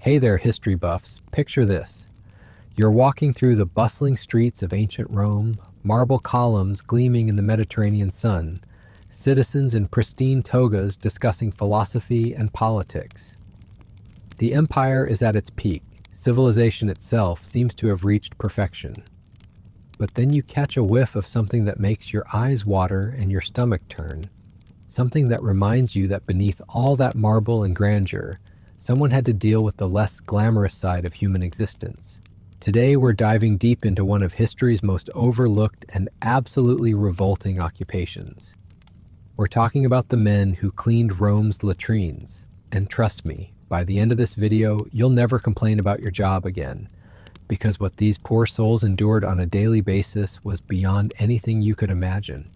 Hey there, history buffs. Picture this. You're walking through the bustling streets of ancient Rome, marble columns gleaming in the Mediterranean sun, citizens in pristine togas discussing philosophy and politics. The empire is at its peak. Civilization itself seems to have reached perfection. But then you catch a whiff of something that makes your eyes water and your stomach turn. Something that reminds you that beneath all that marble and grandeur, someone had to deal with the less glamorous side of human existence. Today, we're diving deep into one of history's most overlooked and absolutely revolting occupations. We're talking about the men who cleaned Rome's latrines. And trust me, by the end of this video, you'll never complain about your job again, because what these poor souls endured on a daily basis was beyond anything you could imagine.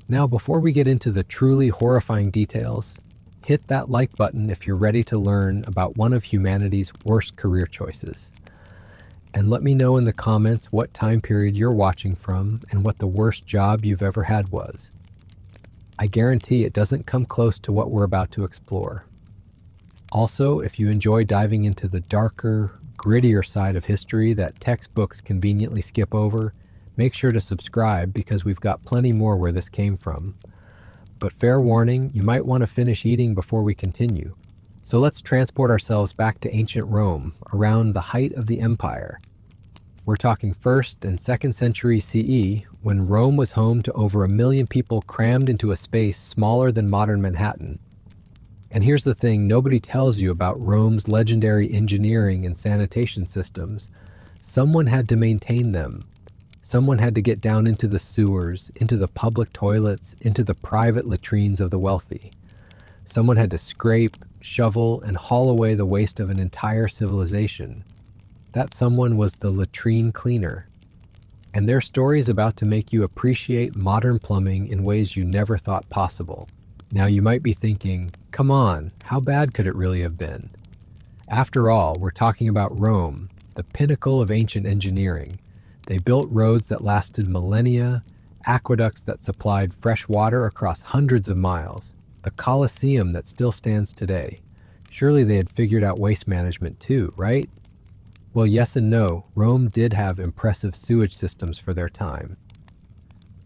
Now, before we get into the truly horrifying details, hit that like button if you're ready to learn about one of humanity's worst career choices. And let me know in the comments what time period you're watching from and what the worst job you've ever had was. I guarantee it doesn't come close to what we're about to explore. Also, if you enjoy diving into the darker, grittier side of history that textbooks conveniently skip over, make sure to subscribe because we've got plenty more where this came from. But fair warning, you might want to finish eating before we continue. So let's transport ourselves back to ancient Rome, around the height of the empire. We're talking 1st and 2nd century CE, when Rome was home to over 1 million people crammed into a space smaller than modern Manhattan. And here's the thing nobody tells you about Rome's legendary engineering and sanitation systems. Someone had to maintain them. Someone had to get down into the sewers, into the public toilets, into the private latrines of the wealthy. Someone had to scrape, shovel, and haul away the waste of an entire civilization. That someone was the latrine cleaner. And their story is about to make you appreciate modern plumbing in ways you never thought possible. Now you might be thinking, come on, how bad could it really have been? After all, we're talking about Rome, the pinnacle of ancient engineering. They built roads that lasted millennia, aqueducts that supplied fresh water across hundreds of miles, the Colosseum that still stands today. Surely they had figured out waste management too, right? Well, yes and no. Rome did have impressive sewage systems for their time.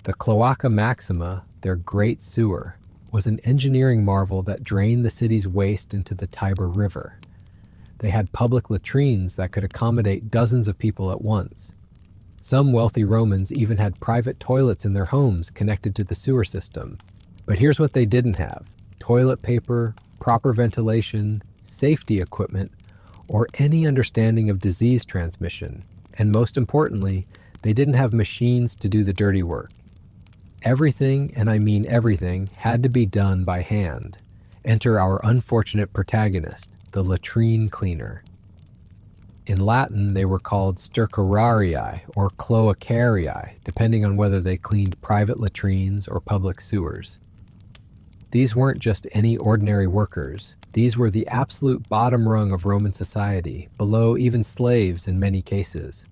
The Cloaca Maxima, their great sewer, was an engineering marvel that drained the city's waste into the Tiber River. They had public latrines that could accommodate dozens of people at once. Some wealthy Romans even had private toilets in their homes connected to the sewer system. But here's what they didn't have: toilet paper, proper ventilation, safety equipment, or any understanding of disease transmission. And most importantly, they didn't have machines to do the dirty work. Everything, and I mean everything, had to be done by hand. Enter our unfortunate protagonist, the latrine cleaner. In Latin, they were called stercorarii or cloacarii, depending on whether they cleaned private latrines or public sewers. These weren't just any ordinary workers. These were the absolute bottom rung of Roman society, below even slaves in many cases.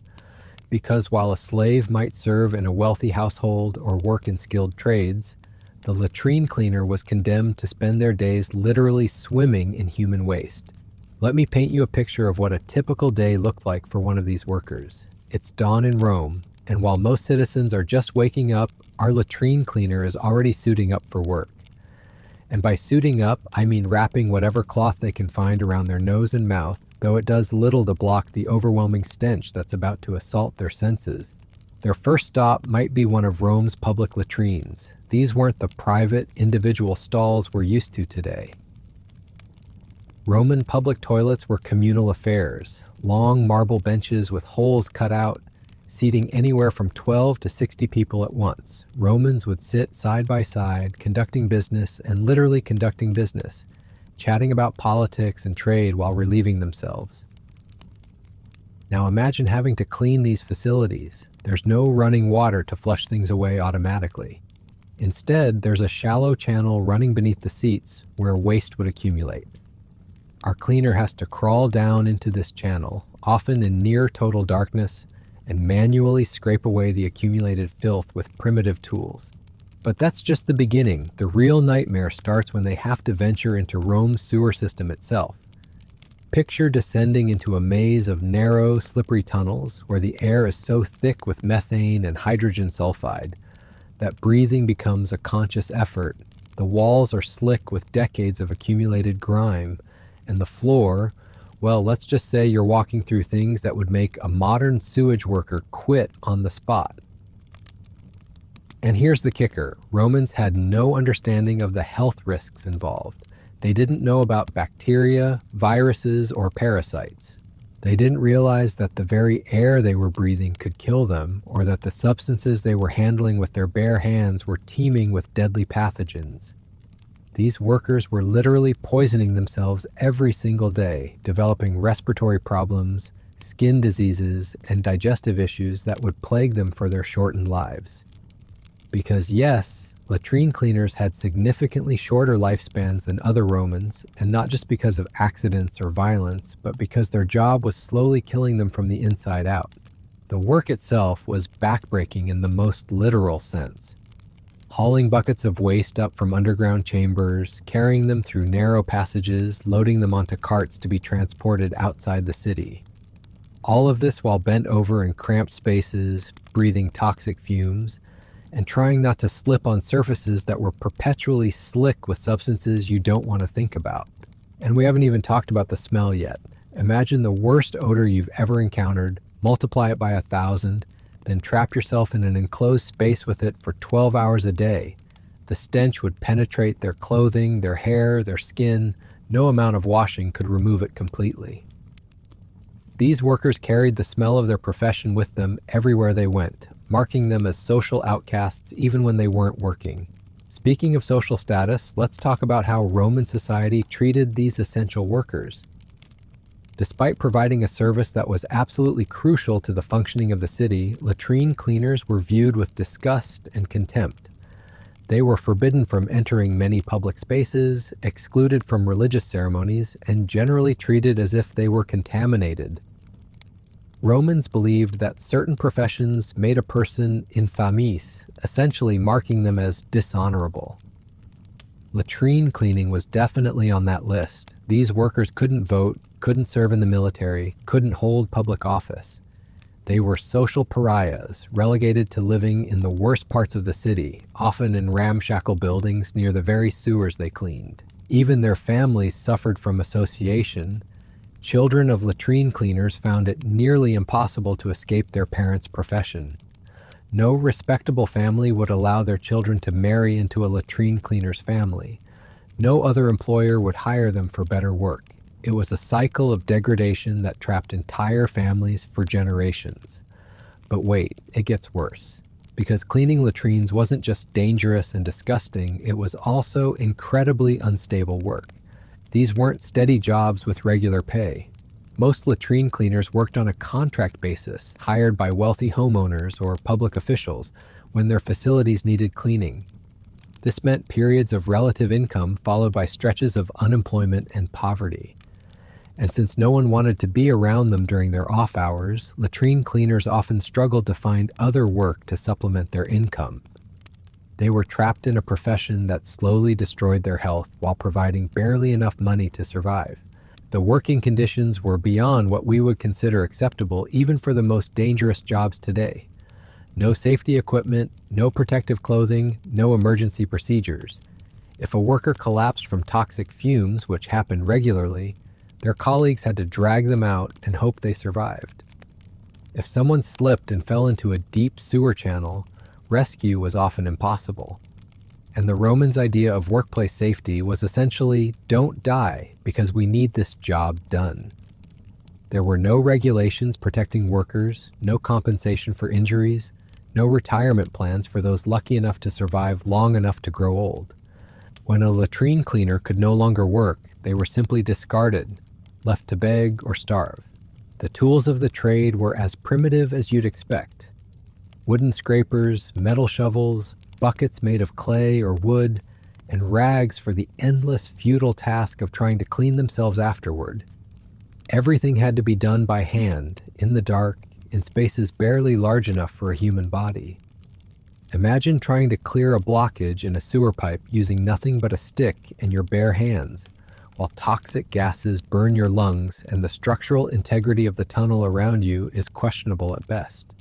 Because while a slave might serve in a wealthy household or work in skilled trades, the latrine cleaner was condemned to spend their days literally swimming in human waste. Let me paint you a picture of what a typical day looked like for one of these workers. It's dawn in Rome, and while most citizens are just waking up, our latrine cleaner is already suiting up for work. And by suiting up, I mean wrapping whatever cloth they can find around their nose and mouth, though it does little to block the overwhelming stench that's about to assault their senses. Their first stop might be one of Rome's public latrines. These weren't the private, individual stalls we're used to today. Roman public toilets were communal affairs, long marble benches with holes cut out, seating anywhere from 12 to 60 people at once. Romans would sit side by side, conducting business and literally conducting business, chatting about politics and trade while relieving themselves. Now imagine having to clean these facilities. There's no running water to flush things away automatically. Instead, there's a shallow channel running beneath the seats where waste would accumulate. Our cleaner has to crawl down into this channel, often in near total darkness, and manually scrape away the accumulated filth with primitive tools. But that's just the beginning. The real nightmare starts when they have to venture into Rome's sewer system itself. Picture descending into a maze of narrow, slippery tunnels where the air is so thick with methane and hydrogen sulfide that breathing becomes a conscious effort. The walls are slick with decades of accumulated grime, and the floor, well, let's just say you're walking through things that would make a modern sewage worker quit on the spot. And here's the kicker: Romans had no understanding of the health risks involved. They didn't know about bacteria, viruses, or parasites. They didn't realize that the very air they were breathing could kill them, or that the substances they were handling with their bare hands were teeming with deadly pathogens. These workers were literally poisoning themselves every single day, developing respiratory problems, skin diseases, and digestive issues that would plague them for their shortened lives. Because yes, latrine cleaners had significantly shorter lifespans than other Romans, and not just because of accidents or violence, but because their job was slowly killing them from the inside out. The work itself was backbreaking in the most literal sense. Hauling buckets of waste up from underground chambers, carrying them through narrow passages, loading them onto carts to be transported outside the city. All of this while bent over in cramped spaces, breathing toxic fumes, and trying not to slip on surfaces that were perpetually slick with substances you don't want to think about. And we haven't even talked about the smell yet. Imagine the worst odor you've ever encountered, multiply it by 1,000, then trap yourself in an enclosed space with it for 12 hours a day. The stench would penetrate their clothing, their hair, their skin. No amount of washing could remove it completely. These workers carried the smell of their profession with them everywhere they went, marking them as social outcasts even when they weren't working. Speaking of social status, let's talk about how Roman society treated these essential workers. Despite providing a service that was absolutely crucial to the functioning of the city, latrine cleaners were viewed with disgust and contempt. They were forbidden from entering many public spaces, excluded from religious ceremonies, and generally treated as if they were contaminated. Romans believed that certain professions made a person infames, essentially marking them as dishonorable. Latrine cleaning was definitely on that list. These workers couldn't vote, couldn't serve in the military, couldn't hold public office. They were social pariahs, relegated to living in the worst parts of the city, often in ramshackle buildings near the very sewers they cleaned. Even their families suffered from association. Children of latrine cleaners found it nearly impossible to escape their parents' profession. No respectable family would allow their children to marry into a latrine cleaner's family. No other employer would hire them for better work. It was a cycle of degradation that trapped entire families for generations. But wait, it gets worse. Because cleaning latrines wasn't just dangerous and disgusting, it was also incredibly unstable work. These weren't steady jobs with regular pay. Most latrine cleaners worked on a contract basis, hired by wealthy homeowners or public officials when their facilities needed cleaning. This meant periods of relative income followed by stretches of unemployment and poverty. And since no one wanted to be around them during their off hours, latrine cleaners often struggled to find other work to supplement their income. They were trapped in a profession that slowly destroyed their health while providing barely enough money to survive. The working conditions were beyond what we would consider acceptable even for the most dangerous jobs today. No safety equipment, no protective clothing, no emergency procedures. If a worker collapsed from toxic fumes, which happened regularly, their colleagues had to drag them out and hope they survived. If someone slipped and fell into a deep sewer channel, rescue was often impossible. And the Romans' idea of workplace safety was essentially, don't die because we need this job done. There were no regulations protecting workers, no compensation for injuries, no retirement plans for those lucky enough to survive long enough to grow old. When a latrine cleaner could no longer work, they were simply discarded, left to beg or starve. The tools of the trade were as primitive as you'd expect. Wooden scrapers, metal shovels, buckets made of clay or wood, and rags for the endless futile task of trying to clean themselves afterward. Everything had to be done by hand, in the dark, in spaces barely large enough for a human body. Imagine trying to clear a blockage in a sewer pipe using nothing but a stick and your bare hands. while toxic gases burn your lungs and the structural integrity of the tunnel around you is questionable at best.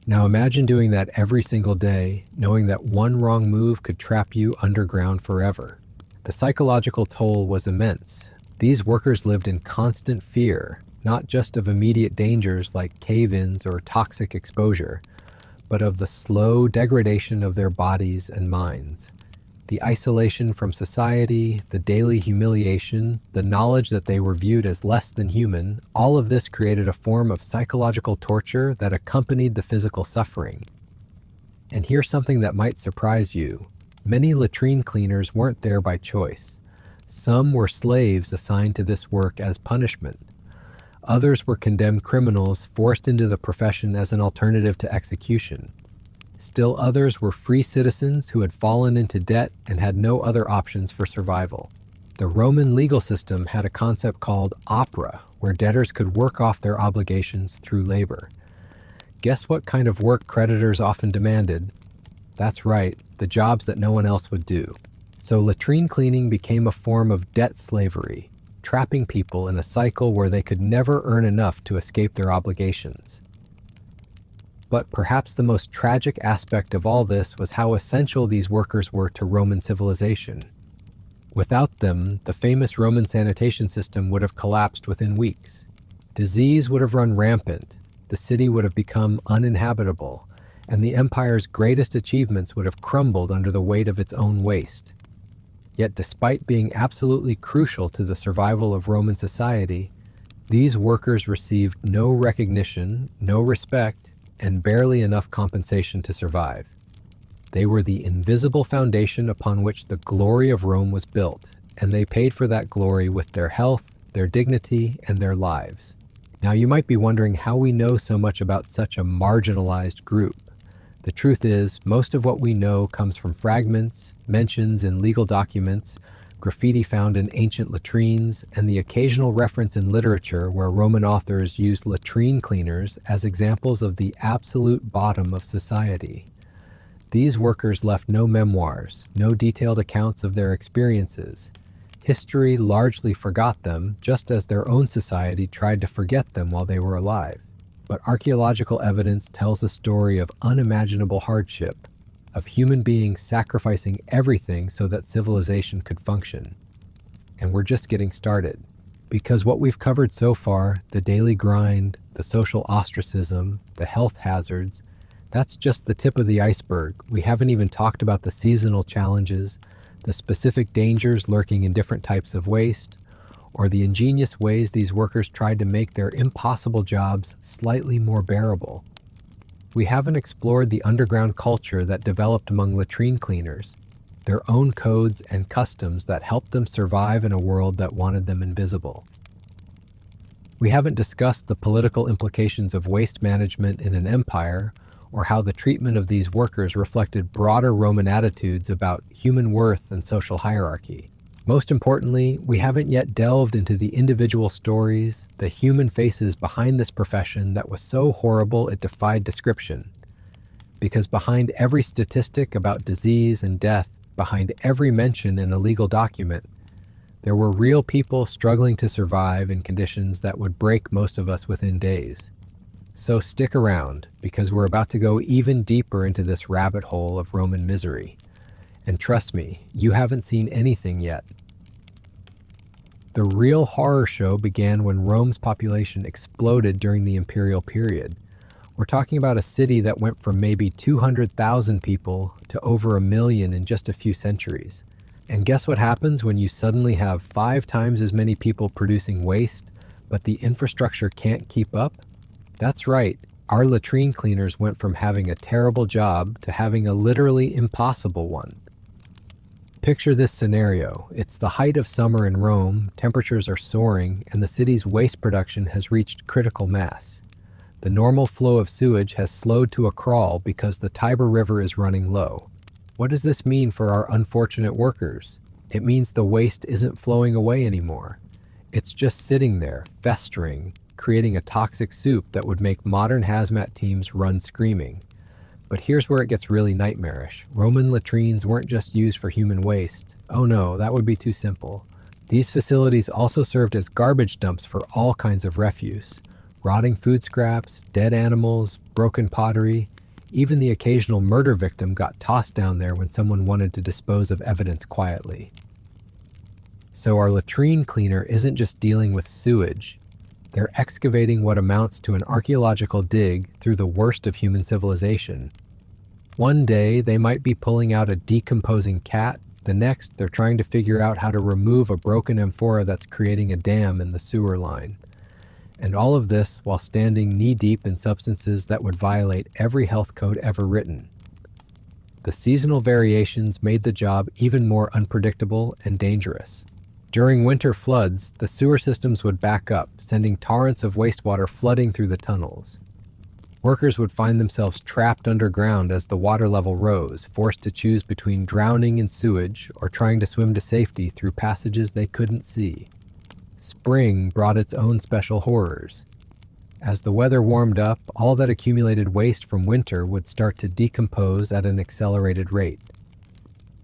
Now imagine doing that every single day, knowing that one wrong move could trap you underground forever. The psychological toll was immense. These workers lived in constant fear, not just of immediate dangers like cave-ins or toxic exposure, but of the slow degradation of their bodies and minds. The isolation from society, the daily humiliation, the knowledge that they were viewed as less than human, all of this created a form of psychological torture that accompanied the physical suffering. And here's something that might surprise you. Many latrine cleaners weren't there by choice. Some were slaves assigned to this work as punishment. Others were condemned criminals forced into the profession as an alternative to execution. Still others were free citizens who had fallen into debt and had no other options for survival. The Roman legal system had a concept called opera, where debtors could work off their obligations through labor. Guess what kind of work creditors often demanded? That's right, the jobs that no one else would do. So latrine cleaning became a form of debt slavery, trapping people in a cycle where they could never earn enough to escape their obligations. But perhaps the most tragic aspect of all this was how essential these workers were to Roman civilization. Without them, the famous Roman sanitation system would have collapsed within weeks. Disease would have run rampant, the city would have become uninhabitable, and the empire's greatest achievements would have crumbled under the weight of its own waste. Yet despite being absolutely crucial to the survival of Roman society, these workers received no recognition, no respect, and barely enough compensation to survive. They were the invisible foundation upon which the glory of Rome was built, and they paid for that glory with their health, their dignity, and their lives. Now you might be wondering how we know so much about such a marginalized group. The truth is, most of what we know comes from fragments, mentions in legal documents, graffiti found in ancient latrines, and the occasional reference in literature where Roman authors used latrine cleaners as examples of the absolute bottom of society. These workers left no memoirs, no detailed accounts of their experiences. History largely forgot them, just as their own society tried to forget them while they were alive. But archaeological evidence tells a story of unimaginable hardship, of human beings sacrificing everything so that civilization could function. And we're just getting started. Because what we've covered so far, the daily grind, the social ostracism, the health hazards, that's just the tip of the iceberg. We haven't even talked about the seasonal challenges, the specific dangers lurking in different types of waste, or the ingenious ways these workers tried to make their impossible jobs slightly more bearable. We haven't explored the underground culture that developed among latrine cleaners, their own codes and customs that helped them survive in a world that wanted them invisible. We haven't discussed the political implications of waste management in an empire, or how the treatment of these workers reflected broader Roman attitudes about human worth and social hierarchy. Most importantly, we haven't yet delved into the individual stories, the human faces behind this profession that was so horrible it defied description. Because behind every statistic about disease and death, behind every mention in a legal document, there were real people struggling to survive in conditions that would break most of us within days. So stick around, because we're about to go even deeper into this rabbit hole of Roman misery. And trust me, you haven't seen anything yet. The real horror show began when Rome's population exploded during the imperial period. We're talking about a city that went from maybe 200,000 people to over 1 million in just a few centuries. And guess what happens when you suddenly have 5 times as many people producing waste, but the infrastructure can't keep up? That's right, our latrine cleaners went from having a terrible job to having a literally impossible one. Picture this scenario. It's the height of summer in Rome, temperatures are soaring, and the city's waste production has reached critical mass. The normal flow of sewage has slowed to a crawl because the Tiber River is running low. What does this mean for our unfortunate workers? It means the waste isn't flowing away anymore. It's just sitting there, festering, creating a toxic soup that would make modern hazmat teams run screaming. But here's where it gets really nightmarish. Roman latrines weren't just used for human waste. Oh no, that would be too simple. These facilities also served as garbage dumps for all kinds of refuse: rotting food scraps, dead animals, broken pottery. Even the occasional murder victim got tossed down there when someone wanted to dispose of evidence quietly. So our latrine cleaner isn't just dealing with sewage. They're excavating what amounts to an archaeological dig through the worst of human civilization. One day, they might be pulling out a decomposing cat. The next, they're trying to figure out how to remove a broken amphora that's creating a dam in the sewer line. And all of this while standing knee-deep in substances that would violate every health code ever written. The seasonal variations made the job even more unpredictable and dangerous. During winter floods, the sewer systems would back up, sending torrents of wastewater flooding through the tunnels. Workers would find themselves trapped underground as the water level rose, forced to choose between drowning in sewage or trying to swim to safety through passages they couldn't see. Spring brought its own special horrors. As the weather warmed up, all that accumulated waste from winter would start to decompose at an accelerated rate.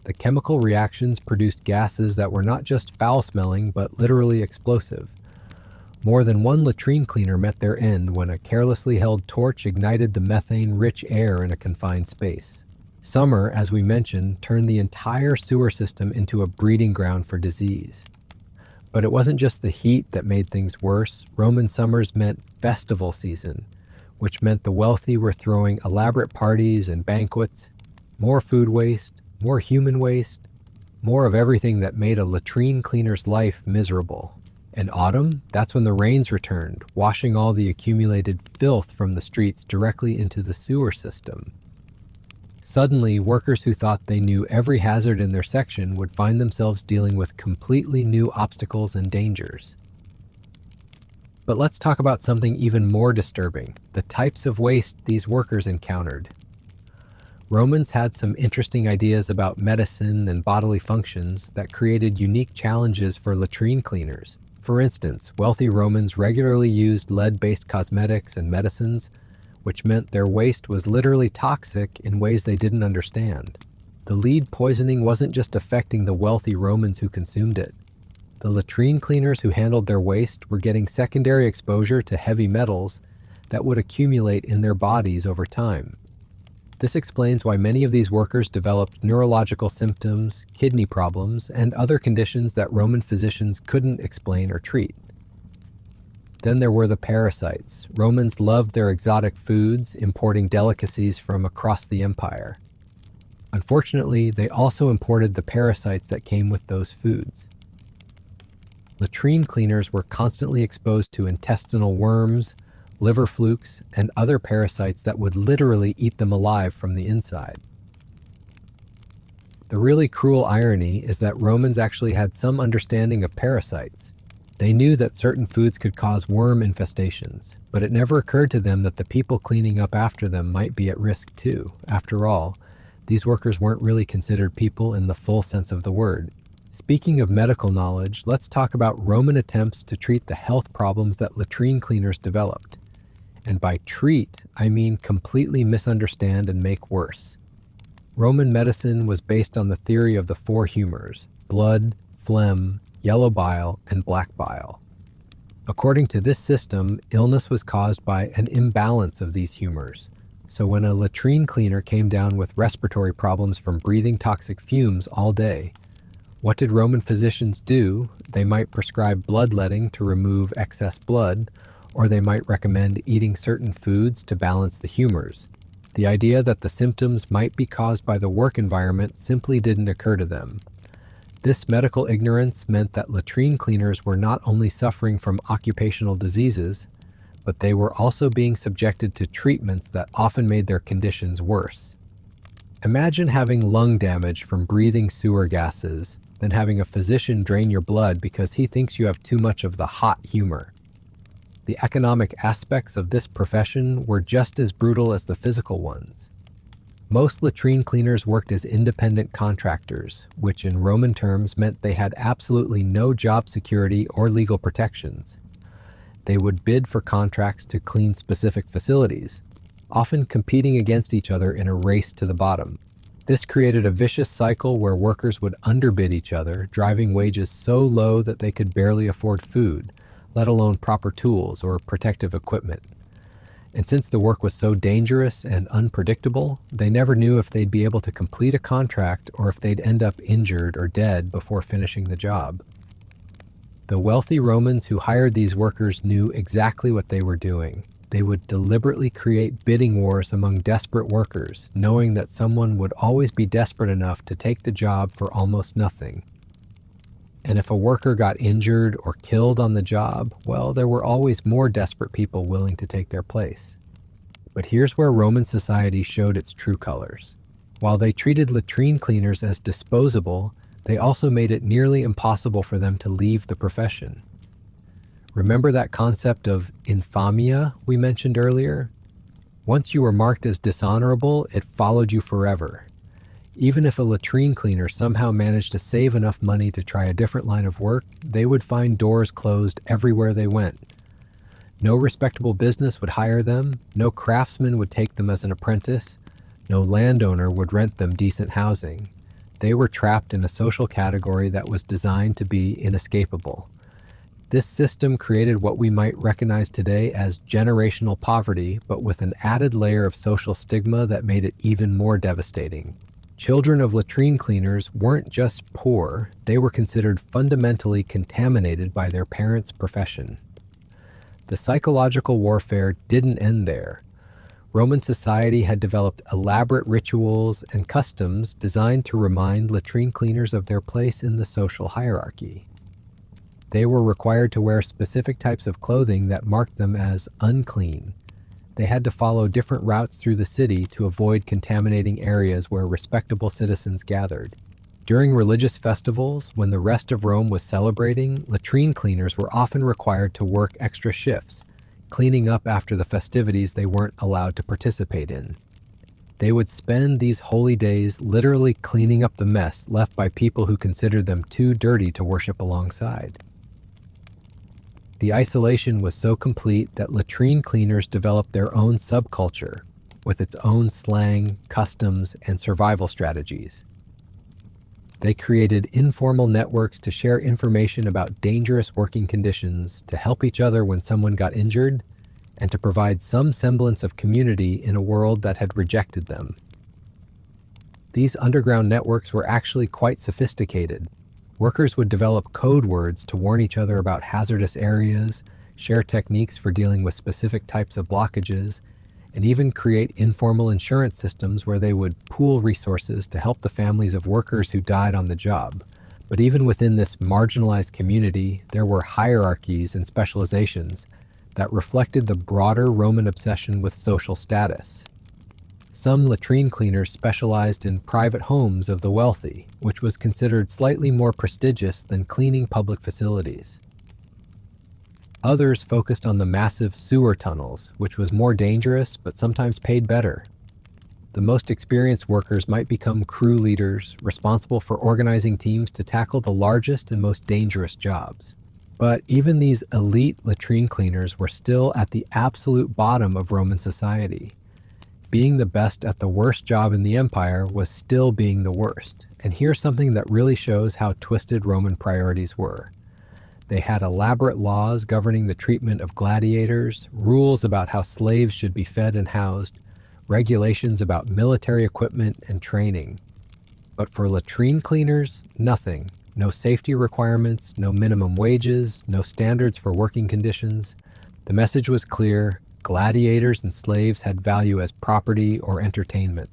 The chemical reactions produced gases that were not just foul-smelling, but literally explosive. More than one latrine cleaner met their end when a carelessly held torch ignited the methane-rich air in a confined space. Summer, as we mentioned, turned the entire sewer system into a breeding ground for disease. But it wasn't just the heat that made things worse. Roman summers meant festival season, which meant the wealthy were throwing elaborate parties and banquets, more food waste, more human waste, more of everything that made a latrine cleaner's life miserable. In autumn, that's when the rains returned, washing all the accumulated filth from the streets directly into the sewer system. Suddenly, workers who thought they knew every hazard in their section would find themselves dealing with completely new obstacles and dangers. But let's talk about something even more disturbing: the types of waste these workers encountered. Romans had some interesting ideas about medicine and bodily functions that created unique challenges for latrine cleaners. For instance, wealthy Romans regularly used lead-based cosmetics and medicines, which meant their waste was literally toxic in ways they didn't understand. The lead poisoning wasn't just affecting the wealthy Romans who consumed it. The latrine cleaners who handled their waste were getting secondary exposure to heavy metals that would accumulate in their bodies over time. This explains why many of these workers developed neurological symptoms, kidney problems, and other conditions that Roman physicians couldn't explain or treat. Then there were the parasites. Romans loved their exotic foods, importing delicacies from across the empire. Unfortunately, they also imported the parasites that came with those foods. Latrine cleaners were constantly exposed to intestinal worms, liver flukes, and other parasites that would literally eat them alive from the inside. The really cruel irony is that Romans actually had some understanding of parasites. They knew that certain foods could cause worm infestations, but it never occurred to them that the people cleaning up after them might be at risk too. After all, these workers weren't really considered people in the full sense of the word. Speaking of medical knowledge, let's talk about Roman attempts to treat the health problems that latrine cleaners developed. And by treat, I mean completely misunderstand and make worse. Roman medicine was based on the theory of the four humors: blood, phlegm, yellow bile, and black bile. According to this system, illness was caused by an imbalance of these humors. So when a latrine cleaner came down with respiratory problems from breathing toxic fumes all day, what did Roman physicians do? They might prescribe bloodletting to remove excess blood, or they might recommend eating certain foods to balance the humors. The idea that the symptoms might be caused by the work environment simply didn't occur to them. This medical ignorance meant that latrine cleaners were not only suffering from occupational diseases, but they were also being subjected to treatments that often made their conditions worse. Imagine having lung damage from breathing sewer gases, then having a physician drain your blood because he thinks you have too much of the hot humor. The economic aspects of this profession were just as brutal as the physical ones. Most latrine cleaners worked as independent contractors, which in Roman terms meant they had absolutely no job security or legal protections. They would bid for contracts to clean specific facilities, often competing against each other in a race to the bottom. This created a vicious cycle where workers would underbid each other, driving wages so low that they could barely afford food, let alone proper tools or protective equipment. And since the work was so dangerous and unpredictable, they never knew if they'd be able to complete a contract or if they'd end up injured or dead before finishing the job. The wealthy Romans who hired these workers knew exactly what they were doing. They would deliberately create bidding wars among desperate workers, knowing that someone would always be desperate enough to take the job for almost nothing. And if a worker got injured or killed on the job, well, there were always more desperate people willing to take their place. But here's where Roman society showed its true colors. While they treated latrine cleaners as disposable, they also made it nearly impossible for them to leave the profession. Remember that concept of infamia we mentioned earlier? Once you were marked as dishonorable, it followed you forever. Even if a latrine cleaner somehow managed to save enough money to try a different line of work, they would find doors closed everywhere they went. No respectable business would hire them, no craftsman would take them as an apprentice, no landowner would rent them decent housing. They were trapped in a social category that was designed to be inescapable. This system created what we might recognize today as generational poverty, but with an added layer of social stigma that made it even more devastating. Children of latrine cleaners weren't just poor, they were considered fundamentally contaminated by their parents' profession. The psychological warfare didn't end there. Roman society had developed elaborate rituals and customs designed to remind latrine cleaners of their place in the social hierarchy. They were required to wear specific types of clothing that marked them as unclean. They had to follow different routes through the city to avoid contaminating areas where respectable citizens gathered. During religious festivals, when the rest of Rome was celebrating, latrine cleaners were often required to work extra shifts, cleaning up after the festivities they weren't allowed to participate in. They would spend these holy days literally cleaning up the mess left by people who considered them too dirty to worship alongside. The isolation was so complete that latrine cleaners developed their own subculture, with its own slang, customs, and survival strategies. They created informal networks to share information about dangerous working conditions, to help each other when someone got injured, and to provide some semblance of community in a world that had rejected them. These underground networks were actually quite sophisticated. Workers would develop code words to warn each other about hazardous areas, share techniques for dealing with specific types of blockages, and even create informal insurance systems where they would pool resources to help the families of workers who died on the job. But even within this marginalized community, there were hierarchies and specializations that reflected the broader Roman obsession with social status. Some latrine cleaners specialized in private homes of the wealthy, which was considered slightly more prestigious than cleaning public facilities. Others focused on the massive sewer tunnels, which was more dangerous but sometimes paid better. The most experienced workers might become crew leaders, responsible for organizing teams to tackle the largest and most dangerous jobs. But even these elite latrine cleaners were still at the absolute bottom of Roman society. Being the best at the worst job in the empire was still being the worst. And here's something that really shows how twisted Roman priorities were. They had elaborate laws governing the treatment of gladiators, rules about how slaves should be fed and housed, regulations about military equipment and training. But for latrine cleaners, nothing. No safety requirements, no minimum wages, no standards for working conditions. The message was clear: gladiators and slaves had value as property or entertainment.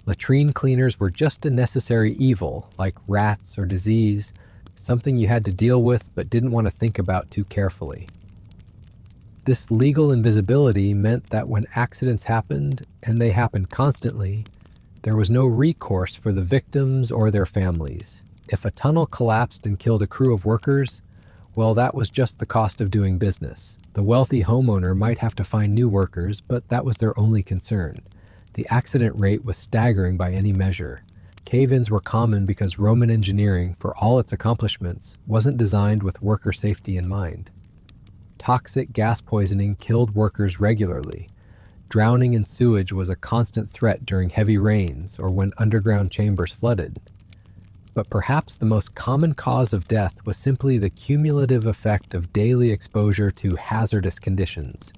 Latrine cleaners were just a necessary evil, like rats or disease, something you had to deal with but didn't want to think about too carefully. This legal invisibility meant that when accidents happened, and they happened constantly, there was no recourse for the victims or their families. If a tunnel collapsed and killed a crew of workers, well, that was just the cost of doing business. The wealthy homeowner might have to find new workers, but that was their only concern. The accident rate was staggering by any measure. Cave-ins were common because Roman engineering, for all its accomplishments, wasn't designed with worker safety in mind. Toxic gas poisoning killed workers regularly. drowning in sewage was a constant threat during heavy rains or when underground chambers flooded. But perhaps the most common cause of death was simply the cumulative effect of daily exposure to hazardous conditions.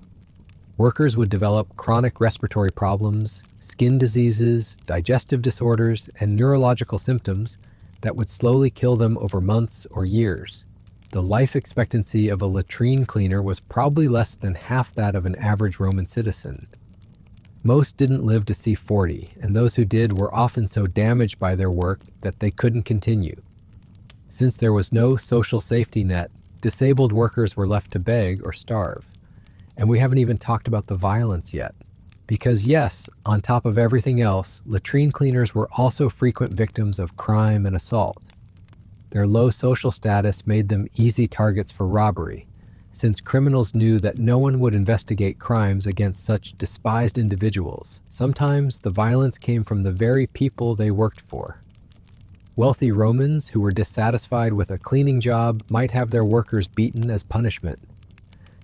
Workers would develop chronic respiratory problems, skin diseases, digestive disorders, and neurological symptoms that would slowly kill them over months or years. The life expectancy of a latrine cleaner was probably less than half that of an average Roman citizen. Most didn't live to see 40, and those who did were often so damaged by their work that they couldn't continue. Since there was no social safety net, disabled workers were left to beg or starve. And we haven't even talked about the violence yet. Because yes, on top of everything else, latrine cleaners were also frequent victims of crime and assault. Their low social status made them easy targets for robbery, since criminals knew that no one would investigate crimes against such despised individuals. Sometimes the violence came from the very people they worked for. Wealthy Romans who were dissatisfied with a cleaning job might have their workers beaten as punishment.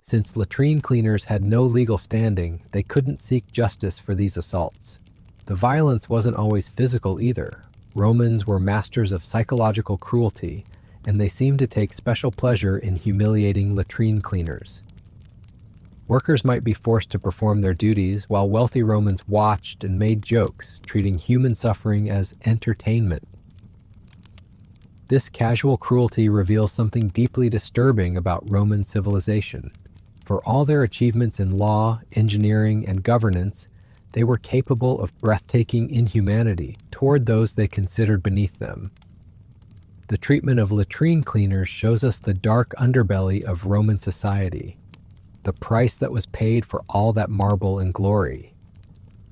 Since latrine cleaners had no legal standing, they couldn't seek justice for these assaults. The violence wasn't always physical either. Romans were masters of psychological cruelty, and they seemed to take special pleasure in humiliating latrine cleaners. Workers might be forced to perform their duties while wealthy Romans watched and made jokes, treating human suffering as entertainment. This casual cruelty reveals something deeply disturbing about Roman civilization. For all their achievements in law, engineering, and governance, they were capable of breathtaking inhumanity toward those they considered beneath them. The treatment of latrine cleaners shows us the dark underbelly of Roman society, the price that was paid for all that marble and glory.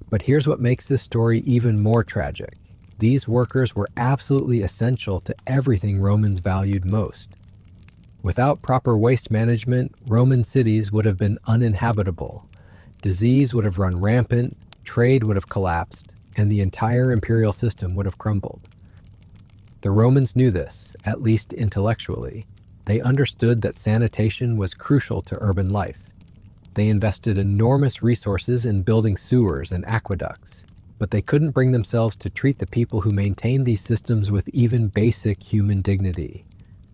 But here's what makes this story even more tragic. These workers were absolutely essential to everything Romans valued most. Without proper waste management, Roman cities would have been uninhabitable. Disease would have run rampant, trade would have collapsed, and the entire imperial system would have crumbled. The Romans knew this, at least intellectually. They understood that sanitation was crucial to urban life. They invested enormous resources in building sewers and aqueducts, but they couldn't bring themselves to treat the people who maintained these systems with even basic human dignity.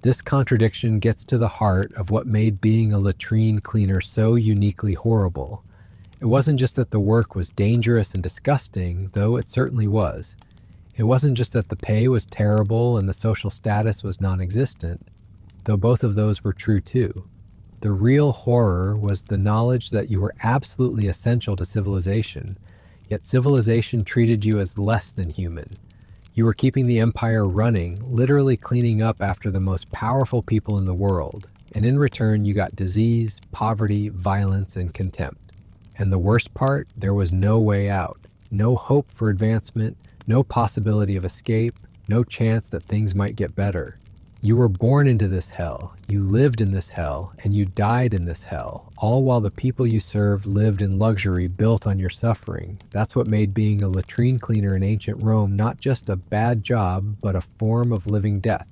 This contradiction gets to the heart of what made being a latrine cleaner so uniquely horrible. It wasn't just that the work was dangerous and disgusting, though it certainly was. It wasn't just that the pay was terrible and the social status was non-existent, though both of those were true too. The real horror was the knowledge that you were absolutely essential to civilization, yet civilization treated you as less than human. You were keeping the empire running, literally cleaning up after the most powerful people in the world, and in return you got disease, poverty, violence, and contempt. And the worst part, there was no way out, no hope for advancement, no possibility of escape, no chance that things might get better. You were born into this hell, you lived in this hell, and you died in this hell, all while the people you served lived in luxury built on your suffering. That's what made being a latrine cleaner in ancient Rome not just a bad job, but a form of living death.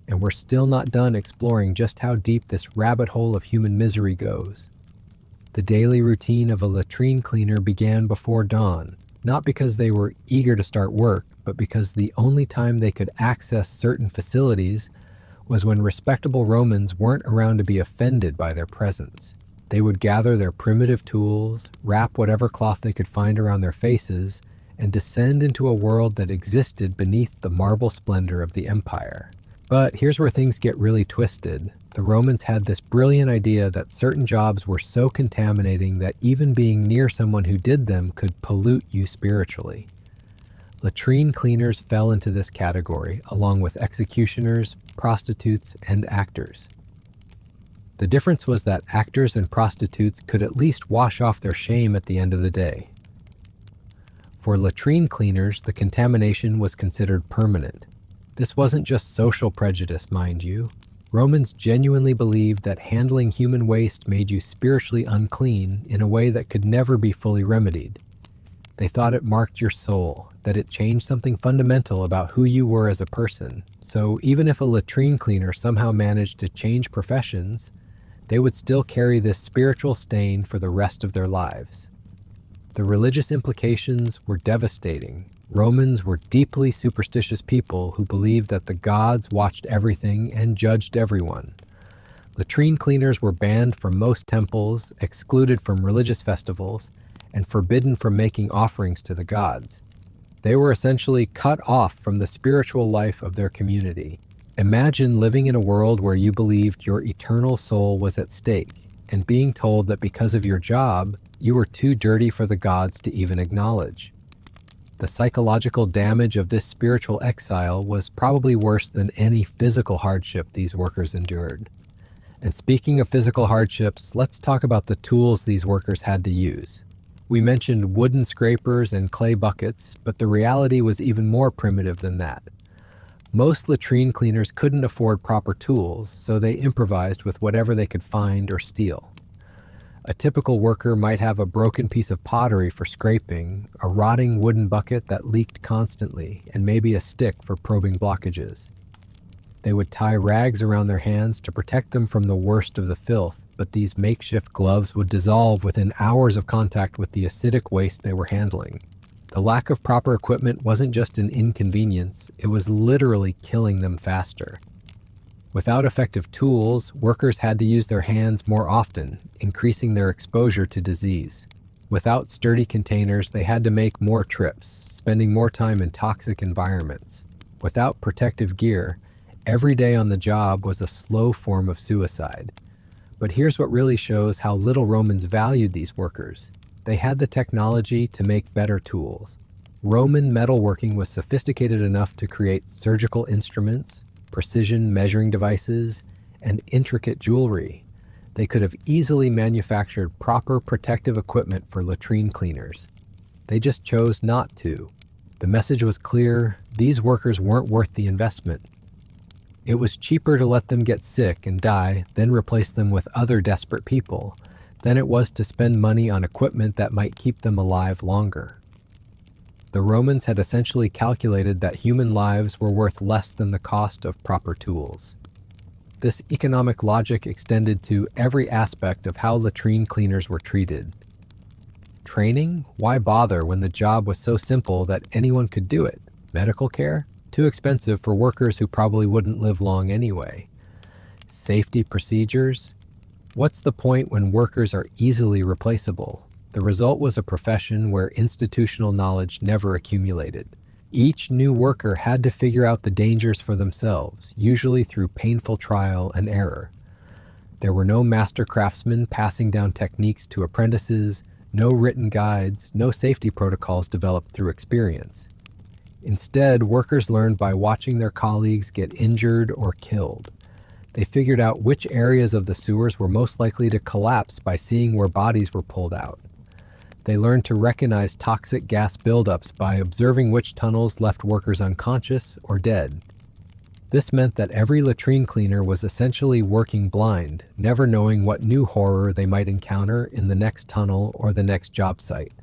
And we're still not done exploring just how deep this rabbit hole of human misery goes. The daily routine of a latrine cleaner began before dawn, not because they were eager to start work, but because the only time they could access certain facilities was when respectable Romans weren't around to be offended by their presence. They would gather their primitive tools, wrap whatever cloth they could find around their faces, and descend into a world that existed beneath the marble splendor of the empire. But here's where things get really twisted. The Romans had this brilliant idea that certain jobs were so contaminating that even being near someone who did them could pollute you spiritually. Latrine cleaners fell into this category, along with executioners, prostitutes, and actors. The difference was that actors and prostitutes could at least wash off their shame at the end of the day. For latrine cleaners, the contamination was considered permanent. This wasn't just social prejudice, mind you. Romans genuinely believed that handling human waste made you spiritually unclean in a way that could never be fully remedied. They thought it marked your soul, that it changed something fundamental about who you were as a person. So even if a latrine cleaner somehow managed to change professions, they would still carry this spiritual stain for the rest of their lives. The religious implications were devastating. Romans were deeply superstitious people who believed that the gods watched everything and judged everyone. Latrine cleaners were banned from most temples, excluded from religious festivals, and forbidden from making offerings to the gods. They were essentially cut off from the spiritual life of their community. Imagine living in a world where you believed your eternal soul was at stake, and being told that because of your job, you were too dirty for the gods to even acknowledge. The psychological damage of this spiritual exile was probably worse than any physical hardship these workers endured. And speaking of physical hardships, let's talk about the tools these workers had to use. We mentioned wooden scrapers and clay buckets, but the reality was even more primitive than that. Most latrine cleaners couldn't afford proper tools, so they improvised with whatever they could find or steal. A typical worker might have a broken piece of pottery for scraping, a rotting wooden bucket that leaked constantly, and maybe a stick for probing blockages. They would tie rags around their hands to protect them from the worst of the filth, but these makeshift gloves would dissolve within hours of contact with the acidic waste they were handling. The lack of proper equipment wasn't just an inconvenience, it was literally killing them faster. Without effective tools, workers had to use their hands more often, increasing their exposure to disease. Without sturdy containers, they had to make more trips, spending more time in toxic environments. Without protective gear, every day on the job was a slow form of suicide. But here's what really shows how little Romans valued these workers. They had the technology to make better tools. Roman metalworking was sophisticated enough to create surgical instruments, precision measuring devices, and intricate jewelry. They could have easily manufactured proper protective equipment for latrine cleaners. They just chose not to. The message was clear: these workers weren't worth the investment. It was cheaper to let them get sick and die, then replace them with other desperate people, than it was to spend money on equipment that might keep them alive longer. The Romans had essentially calculated that human lives were worth less than the cost of proper tools. This economic logic extended to every aspect of how latrine cleaners were treated. Training? Why bother when the job was so simple that anyone could do it? Medical care? Too expensive for workers who probably wouldn't live long anyway. Safety procedures? What's the point when workers are easily replaceable? The result was a profession where institutional knowledge never accumulated. Each new worker had to figure out the dangers for themselves, usually through painful trial and error. There were no master craftsmen passing down techniques to apprentices, no written guides, no safety protocols developed through experience. Instead, workers learned by watching their colleagues get injured or killed. They figured out which areas of the sewers were most likely to collapse by seeing where bodies were pulled out. They learned to recognize toxic gas buildups by observing which tunnels left workers unconscious or dead. This meant that every latrine cleaner was essentially working blind, never knowing what new horror they might encounter in the next tunnel or the next job site.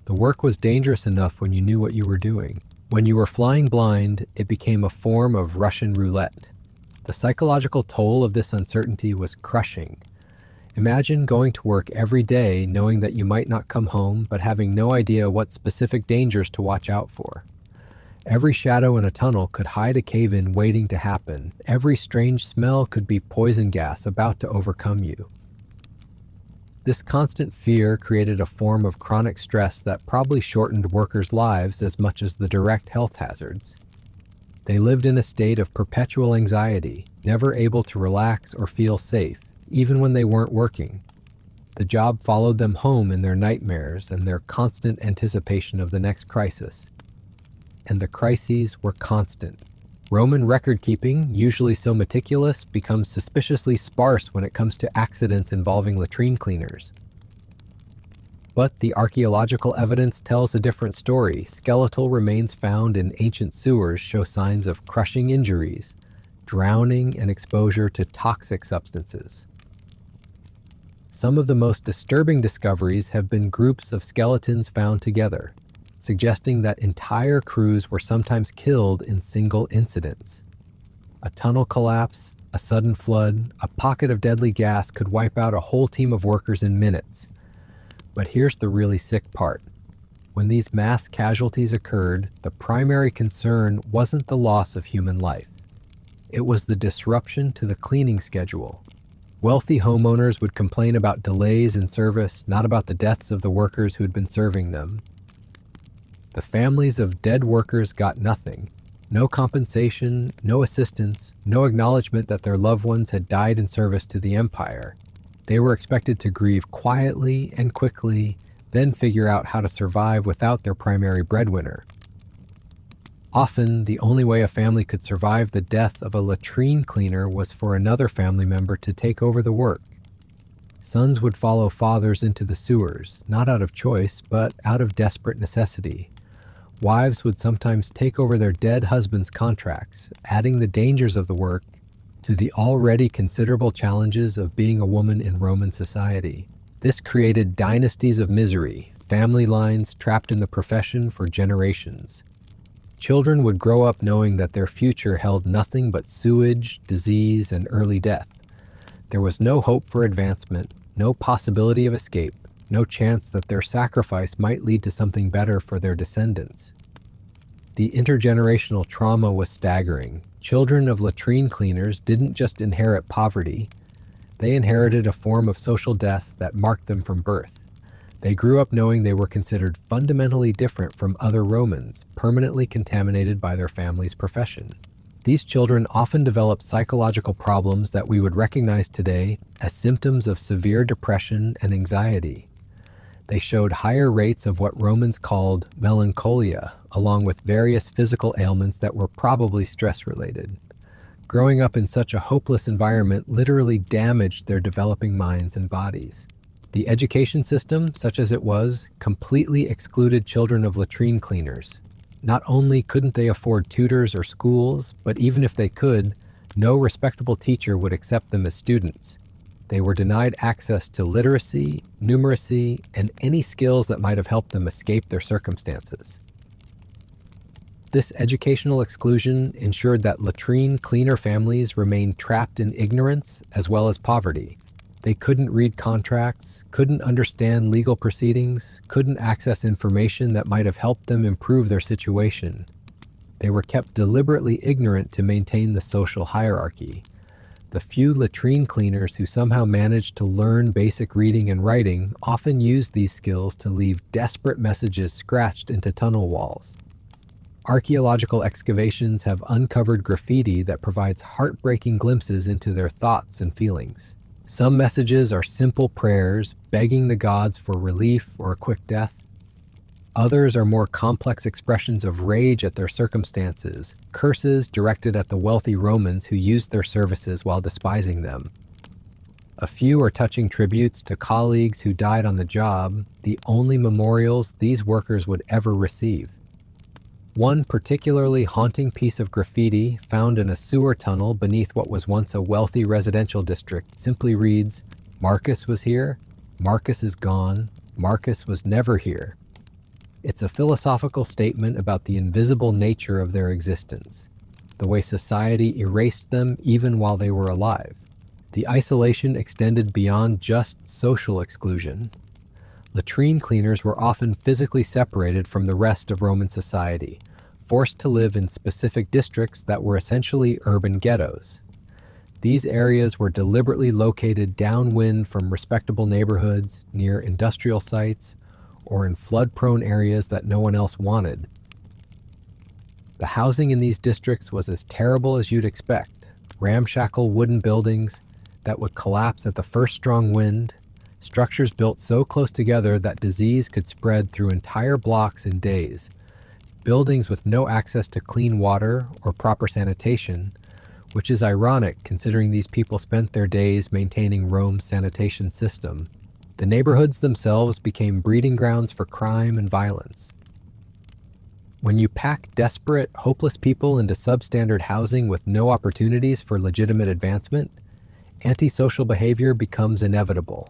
The work was dangerous enough when you knew what you were doing. When you were flying blind, it became a form of Russian roulette. The psychological toll of this uncertainty was crushing. Imagine going to work every day knowing that you might not come home, but having no idea what specific dangers to watch out for. Every shadow in a tunnel could hide a cave-in waiting to happen. Every strange smell could be poison gas about to overcome you. This constant fear created a form of chronic stress that probably shortened workers' lives as much as the direct health hazards. They lived in a state of perpetual anxiety, never able to relax or feel safe, even when they weren't working. The job followed them home in their nightmares and their constant anticipation of the next crisis. And the crises were constant. Roman record-keeping, usually so meticulous, becomes suspiciously sparse when it comes to accidents involving latrine cleaners. But the archaeological evidence tells a different story. Skeletal remains found in ancient sewers show signs of crushing injuries, drowning, and exposure to toxic substances. Some of the most disturbing discoveries have been groups of skeletons found together, suggesting that entire crews were sometimes killed in single incidents. A tunnel collapse, a sudden flood, a pocket of deadly gas could wipe out a whole team of workers in minutes. But here's the really sick part. When these mass casualties occurred, the primary concern wasn't the loss of human life. It was the disruption to the cleaning schedule. Wealthy homeowners would complain about delays in service, not about the deaths of the workers who had been serving them. The families of dead workers got nothing. No compensation, no assistance, no acknowledgement that their loved ones had died in service to the empire. They were expected to grieve quietly and quickly, then figure out how to survive without their primary breadwinner. Often, the only way a family could survive the death of a latrine cleaner was for another family member to take over the work. Sons would follow fathers into the sewers, not out of choice, but out of desperate necessity. Wives would sometimes take over their dead husbands' contracts, adding the dangers of the work to the already considerable challenges of being a woman in Roman society. This created dynasties of misery, family lines trapped in the profession for generations. Children would grow up knowing that their future held nothing but sewage, disease, and early death. There was no hope for advancement, no possibility of escape, no chance that their sacrifice might lead to something better for their descendants. The intergenerational trauma was staggering. Children of latrine cleaners didn't just inherit poverty, they inherited a form of social death that marked them from birth. They grew up knowing they were considered fundamentally different from other Romans, permanently contaminated by their family's profession. These children often developed psychological problems that we would recognize today as symptoms of severe depression and anxiety. They showed higher rates of what Romans called melancholia, along with various physical ailments that were probably stress-related. Growing up in such a hopeless environment literally damaged their developing minds and bodies. The education system, such as it was, completely excluded children of latrine cleaners. Not only couldn't they afford tutors or schools, but even if they could, no respectable teacher would accept them as students. They were denied access to literacy, numeracy, and any skills that might have helped them escape their circumstances. This educational exclusion ensured that latrine cleaner families remained trapped in ignorance as well as poverty. They couldn't read contracts, couldn't understand legal proceedings, couldn't access information that might have helped them improve their situation. They were kept deliberately ignorant to maintain the social hierarchy. The few latrine cleaners who somehow managed to learn basic reading and writing often used these skills to leave desperate messages scratched into tunnel walls. Archaeological excavations have uncovered graffiti that provides heartbreaking glimpses into their thoughts and feelings. Some messages are simple prayers, begging the gods for relief or a quick death. Others are more complex expressions of rage at their circumstances, curses directed at the wealthy Romans who used their services while despising them. A few are touching tributes to colleagues who died on the job, the only memorials these workers would ever receive. One particularly haunting piece of graffiti found in a sewer tunnel beneath what was once a wealthy residential district simply reads, "Marcus was here, Marcus is gone, Marcus was never here." It's a philosophical statement about the invisible nature of their existence, the way society erased them even while they were alive. The isolation extended beyond just social exclusion. Latrine cleaners were often physically separated from the rest of Roman society, forced to live in specific districts that were essentially urban ghettos. These areas were deliberately located downwind from respectable neighborhoods, near industrial sites, or in flood-prone areas that no one else wanted. The housing in these districts was as terrible as you'd expect. Ramshackle wooden buildings that would collapse at the first strong wind, structures built so close together that disease could spread through entire blocks in days, buildings with no access to clean water or proper sanitation, which is ironic considering these people spent their days maintaining Rome's sanitation system. The neighborhoods themselves became breeding grounds for crime and violence. When you pack desperate, hopeless people into substandard housing with no opportunities for legitimate advancement, antisocial behavior becomes inevitable.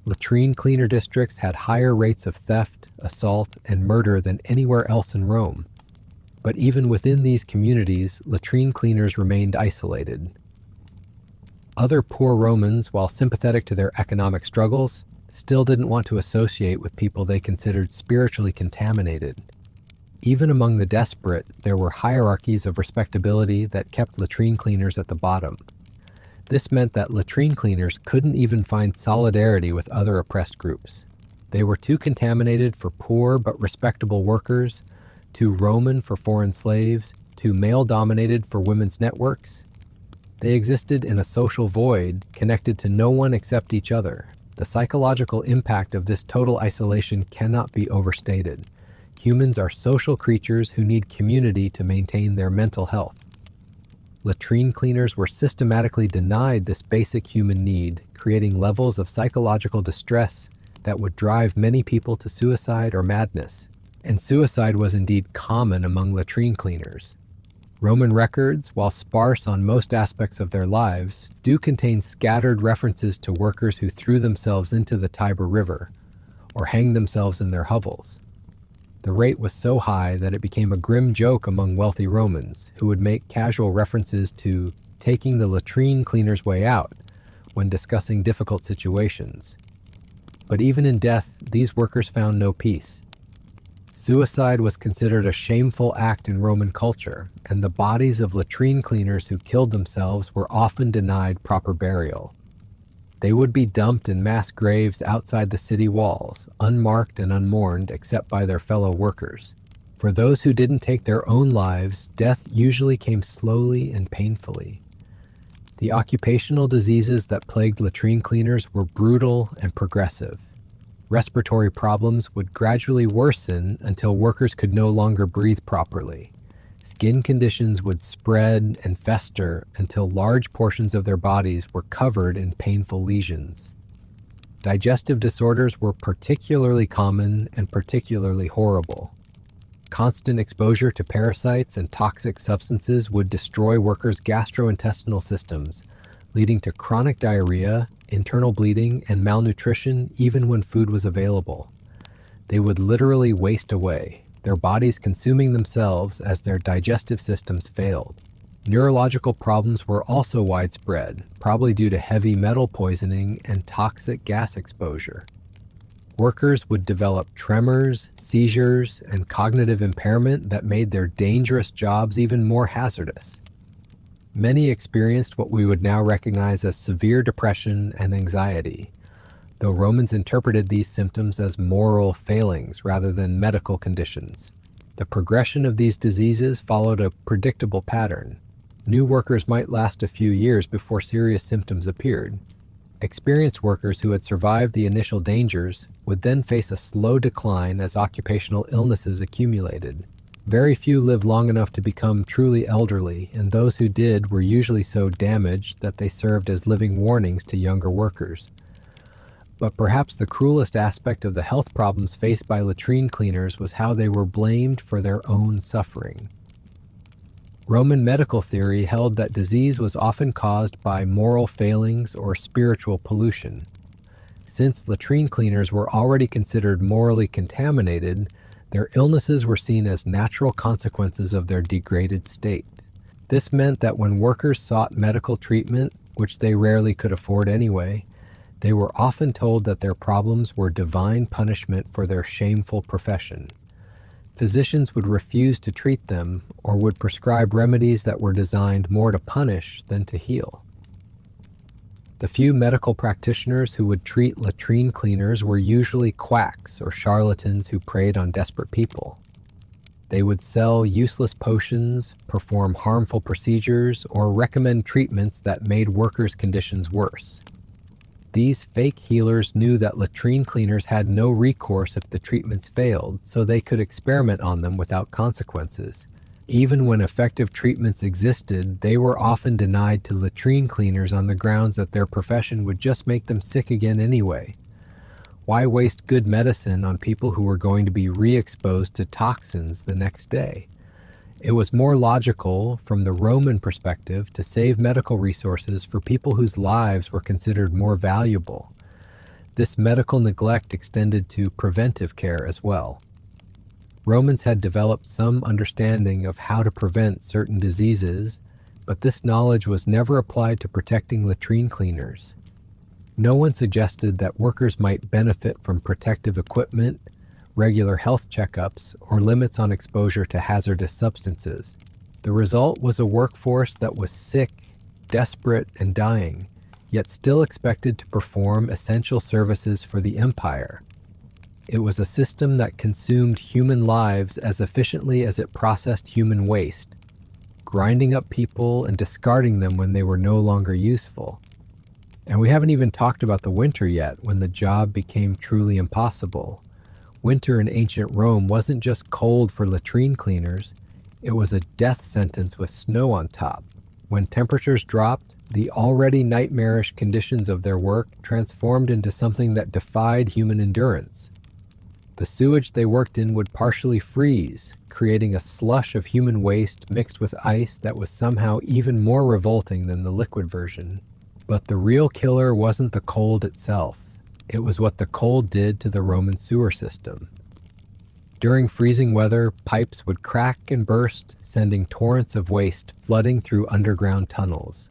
Latrine cleaner districts had higher rates of theft, assault, and murder than anywhere else in Rome. But even within these communities, latrine cleaners remained isolated. Other poor Romans, while sympathetic to their economic struggles, still didn't want to associate with people they considered spiritually contaminated. Even among the desperate, there were hierarchies of respectability that kept latrine cleaners at the bottom. This meant that latrine cleaners couldn't even find solidarity with other oppressed groups. They were too contaminated for poor but respectable workers, too Roman for foreign slaves, too male-dominated for women's networks. They existed in a social void, connected to no one except each other. The psychological impact of this total isolation cannot be overstated. Humans are social creatures who need community to maintain their mental health. Latrine cleaners were systematically denied this basic human need, creating levels of psychological distress that would drive many people to suicide or madness. And suicide was indeed common among latrine cleaners. Roman records, while sparse on most aspects of their lives, do contain scattered references to workers who threw themselves into the Tiber River or hanged themselves in their hovels. The rate was so high that it became a grim joke among wealthy Romans, who would make casual references to taking the latrine cleaner's way out when discussing difficult situations. But even in death, these workers found no peace. Suicide was considered a shameful act in Roman culture, and the bodies of latrine cleaners who killed themselves were often denied proper burial. They would be dumped in mass graves outside the city walls, unmarked and unmourned except by their fellow workers. For those who didn't take their own lives, death usually came slowly and painfully. The occupational diseases that plagued latrine cleaners were brutal and progressive. Respiratory problems would gradually worsen until workers could no longer breathe properly. Skin conditions would spread and fester until large portions of their bodies were covered in painful lesions. Digestive disorders were particularly common and particularly horrible. Constant exposure to parasites and toxic substances would destroy workers' gastrointestinal systems, leading to chronic diarrhea, internal bleeding, and malnutrition even when food was available. They would literally waste away, their bodies consuming themselves as their digestive systems failed. Neurological problems were also widespread, probably due to heavy metal poisoning and toxic gas exposure. Workers would develop tremors, seizures, and cognitive impairment that made their dangerous jobs even more hazardous. Many experienced what we would now recognize as severe depression and anxiety, though Romans interpreted these symptoms as moral failings rather than medical conditions. The progression of these diseases followed a predictable pattern. New workers might last a few years before serious symptoms appeared. Experienced workers who had survived the initial dangers would then face a slow decline as occupational illnesses accumulated. Very few lived long enough to become truly elderly, and those who did were usually so damaged that they served as living warnings to younger workers. But perhaps the cruelest aspect of the health problems faced by latrine cleaners was how they were blamed for their own suffering. Roman medical theory held that disease was often caused by moral failings or spiritual pollution. Since latrine cleaners were already considered morally contaminated, their illnesses were seen as natural consequences of their degraded state. This meant that when workers sought medical treatment, which they rarely could afford anyway, they were often told that their problems were divine punishment for their shameful profession. Physicians would refuse to treat them or would prescribe remedies that were designed more to punish than to heal. The few medical practitioners who would treat latrine cleaners were usually quacks or charlatans who preyed on desperate people. They would sell useless potions, perform harmful procedures, or recommend treatments that made workers' conditions worse. These fake healers knew that latrine cleaners had no recourse if the treatments failed, so they could experiment on them without consequences. Even when effective treatments existed, they were often denied to latrine cleaners on the grounds that their profession would just make them sick again anyway. Why waste good medicine on people who were going to be re-exposed to toxins the next day? It was more logical, from the Roman perspective, to save medical resources for people whose lives were considered more valuable. This medical neglect extended to preventive care as well. Romans had developed some understanding of how to prevent certain diseases, but this knowledge was never applied to protecting latrine cleaners. No one suggested that workers might benefit from protective equipment, regular health checkups, or limits on exposure to hazardous substances. The result was a workforce that was sick, desperate, and dying, yet still expected to perform essential services for the empire. It was a system that consumed human lives as efficiently as it processed human waste, grinding up people and discarding them when they were no longer useful. And we haven't even talked about the winter yet, when the job became truly impossible. Winter in ancient Rome wasn't just cold for latrine cleaners, it was a death sentence with snow on top. When temperatures dropped, the already nightmarish conditions of their work transformed into something that defied human endurance. The sewage they worked in would partially freeze, creating a slush of human waste mixed with ice that was somehow even more revolting than the liquid version. But the real killer wasn't the cold itself. It was what the cold did to the Roman sewer system. During freezing weather, pipes would crack and burst, sending torrents of waste flooding through underground tunnels.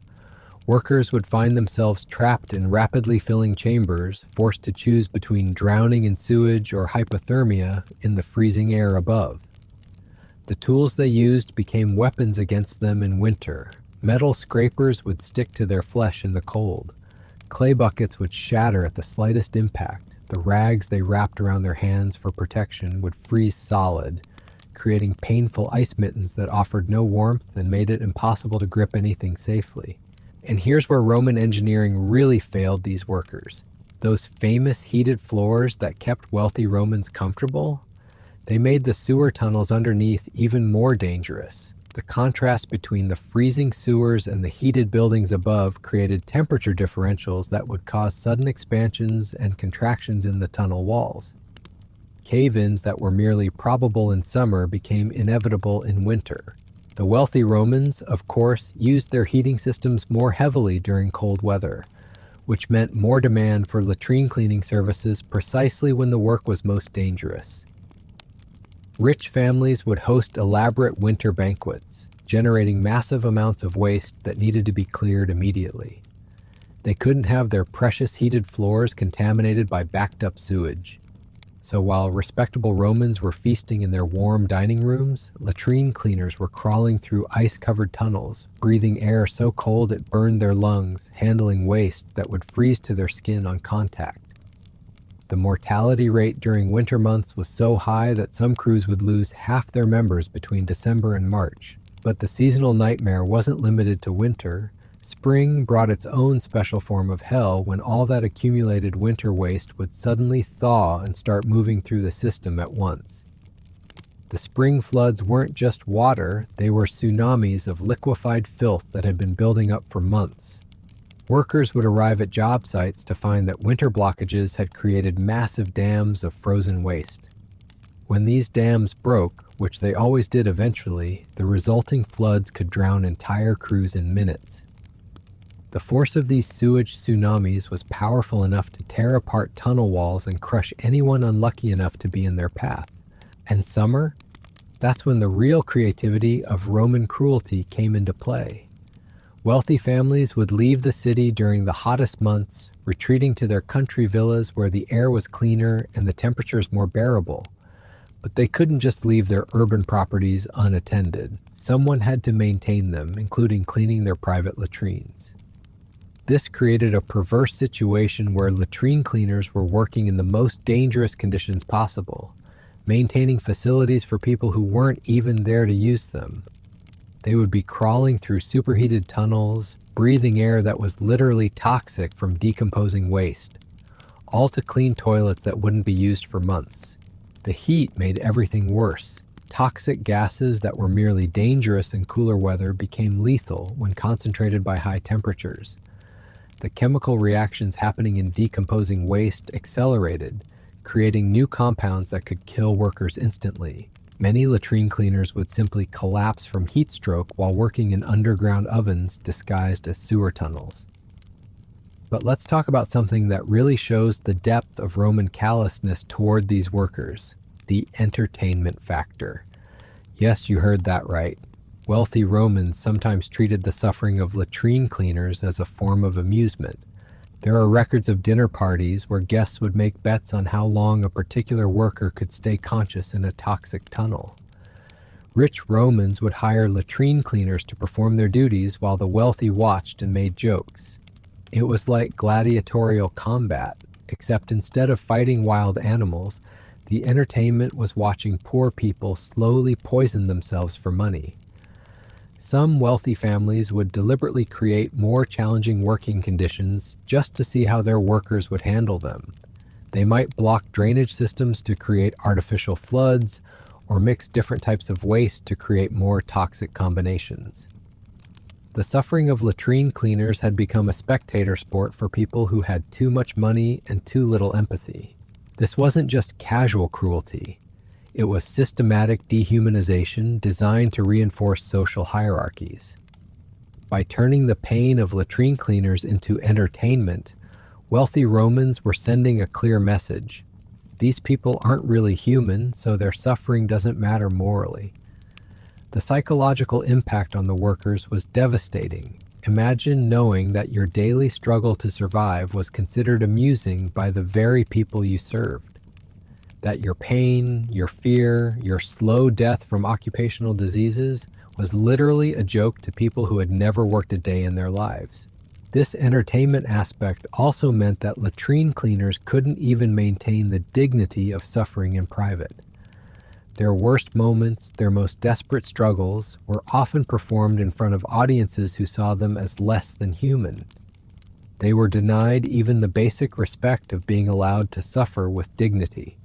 Workers would find themselves trapped in rapidly filling chambers, forced to choose between drowning in sewage or hypothermia in the freezing air above. The tools they used became weapons against them in winter. Metal scrapers would stick to their flesh in the cold. Clay buckets would shatter at the slightest impact. The rags they wrapped around their hands for protection would freeze solid, creating painful ice mittens that offered no warmth and made it impossible to grip anything safely. And here's where Roman engineering really failed these workers. Those famous heated floors that kept wealthy Romans comfortable, they made the sewer tunnels underneath even more dangerous. The contrast between the freezing sewers and the heated buildings above created temperature differentials that would cause sudden expansions and contractions in the tunnel walls. Cave-ins that were merely probable in summer became inevitable in winter. The wealthy Romans, of course, used their heating systems more heavily during cold weather, which meant more demand for latrine cleaning services precisely when the work was most dangerous. Rich families would host elaborate winter banquets, generating massive amounts of waste that needed to be cleared immediately. They couldn't have their precious heated floors contaminated by backed-up sewage. So while respectable Romans were feasting in their warm dining rooms, latrine cleaners were crawling through ice-covered tunnels, breathing air so cold it burned their lungs, handling waste that would freeze to their skin on contact. The mortality rate during winter months was so high that some crews would lose half their members between December and March. But the seasonal nightmare wasn't limited to winter. Spring brought its own special form of hell when all that accumulated winter waste would suddenly thaw and start moving through the system at once. The spring floods weren't just water, they were tsunamis of liquefied filth that had been building up for months. Workers would arrive at job sites to find that winter blockages had created massive dams of frozen waste. When these dams broke, which they always did eventually, the resulting floods could drown entire crews in minutes. The force of these sewage tsunamis was powerful enough to tear apart tunnel walls and crush anyone unlucky enough to be in their path. And summer? That's when the real creativity of Roman cruelty came into play. Wealthy families would leave the city during the hottest months, retreating to their country villas where the air was cleaner and the temperatures more bearable. But they couldn't just leave their urban properties unattended. Someone had to maintain them, including cleaning their private latrines. This created a perverse situation where latrine cleaners were working in the most dangerous conditions possible, maintaining facilities for people who weren't even there to use them. They would be crawling through superheated tunnels, breathing air that was literally toxic from decomposing waste, all to clean toilets that wouldn't be used for months. The heat made everything worse. Toxic gases that were merely dangerous in cooler weather became lethal when concentrated by high temperatures. The chemical reactions happening in decomposing waste accelerated, creating new compounds that could kill workers instantly. Many latrine cleaners would simply collapse from heat stroke while working in underground ovens disguised as sewer tunnels. But let's talk about something that really shows the depth of Roman callousness toward these workers: the entertainment factor. Yes, you heard that right. Wealthy Romans sometimes treated the suffering of latrine cleaners as a form of amusement. There are records of dinner parties where guests would make bets on how long a particular worker could stay conscious in a toxic tunnel. Rich Romans would hire latrine cleaners to perform their duties while the wealthy watched and made jokes. It was like gladiatorial combat, except instead of fighting wild animals, the entertainment was watching poor people slowly poison themselves for money. Some wealthy families would deliberately create more challenging working conditions just to see how their workers would handle them. They might block drainage systems to create artificial floods, or mix different types of waste to create more toxic combinations. The suffering of latrine cleaners had become a spectator sport for people who had too much money and too little empathy. This wasn't just casual cruelty. It was systematic dehumanization designed to reinforce social hierarchies. By turning the pain of latrine cleaners into entertainment, wealthy Romans were sending a clear message. These people aren't really human, so their suffering doesn't matter morally. The psychological impact on the workers was devastating. Imagine knowing that your daily struggle to survive was considered amusing by the very people you served. That your pain, your fear, your slow death from occupational diseases was literally a joke to people who had never worked a day in their lives. This entertainment aspect also meant that latrine cleaners couldn't even maintain the dignity of suffering in private. Their worst moments, their most desperate struggles, were often performed in front of audiences who saw them as less than human. They were denied even the basic respect of being allowed to suffer with dignity.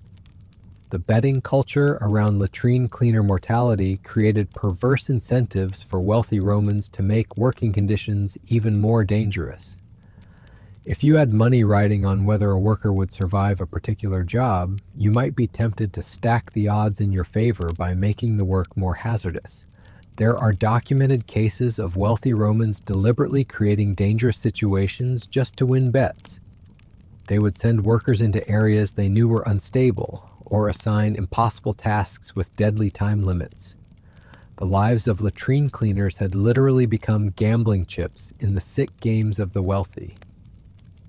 The betting culture around latrine cleaner mortality created perverse incentives for wealthy Romans to make working conditions even more dangerous. If you had money riding on whether a worker would survive a particular job, you might be tempted to stack the odds in your favor by making the work more hazardous. There are documented cases of wealthy Romans deliberately creating dangerous situations just to win bets. They would send workers into areas they knew were unstable, or assign impossible tasks with deadly time limits. The lives of latrine cleaners had literally become gambling chips in the sick games of the wealthy.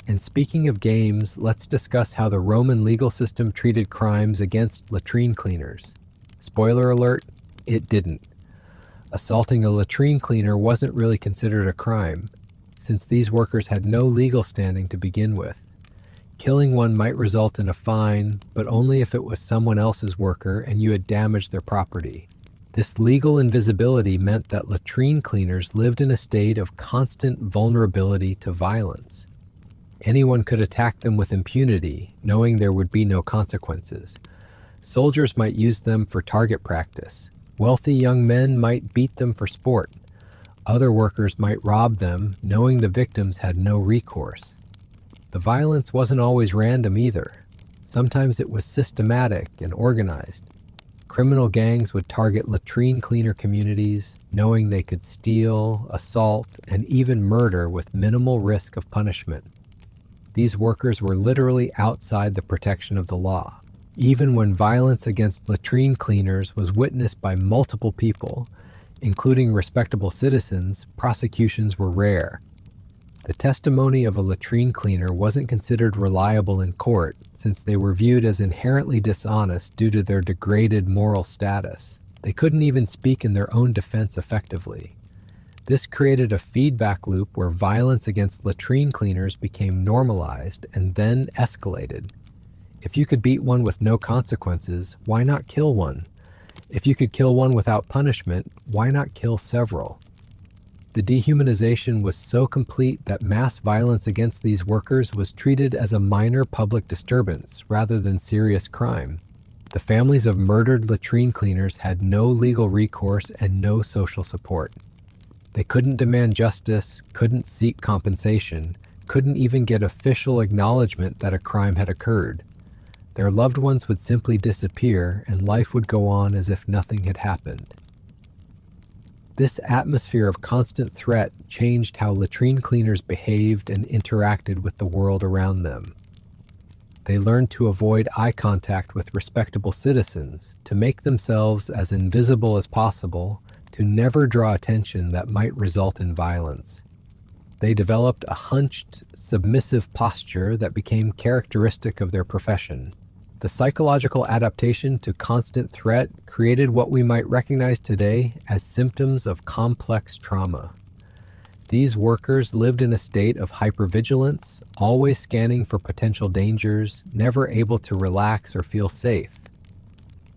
And speaking of games, let's discuss how the Roman legal system treated crimes against latrine cleaners. Spoiler alert, it didn't. Assaulting a latrine cleaner wasn't really considered a crime, since these workers had no legal standing to begin with. Killing one might result in a fine, but only if it was someone else's worker and you had damaged their property. This legal invisibility meant that latrine cleaners lived in a state of constant vulnerability to violence. Anyone could attack them with impunity, knowing there would be no consequences. Soldiers might use them for target practice. Wealthy young men might beat them for sport. Other workers might rob them, knowing the victims had no recourse. The violence wasn't always random either. Sometimes it was systematic and organized. Criminal gangs would target latrine cleaner communities, knowing they could steal, assault, and even murder with minimal risk of punishment. These workers were literally outside the protection of the law. Even when violence against latrine cleaners was witnessed by multiple people, including respectable citizens, prosecutions were rare. The testimony of a latrine cleaner wasn't considered reliable in court, since they were viewed as inherently dishonest due to their degraded moral status. They couldn't even speak in their own defense effectively. This created a feedback loop where violence against latrine cleaners became normalized and then escalated. If you could beat one with no consequences, why not kill one? If you could kill one without punishment, why not kill several? The dehumanization was so complete that mass violence against these workers was treated as a minor public disturbance rather than serious crime. The families of murdered latrine cleaners had no legal recourse and no social support. They couldn't demand justice, couldn't seek compensation, couldn't even get official acknowledgement that a crime had occurred. Their loved ones would simply disappear and life would go on as if nothing had happened. This atmosphere of constant threat changed how latrine cleaners behaved and interacted with the world around them. They learned to avoid eye contact with respectable citizens, to make themselves as invisible as possible, to never draw attention that might result in violence. They developed a hunched, submissive posture that became characteristic of their profession. The psychological adaptation to constant threat created what we might recognize today as symptoms of complex trauma. These workers lived in a state of hypervigilance, always scanning for potential dangers, never able to relax or feel safe.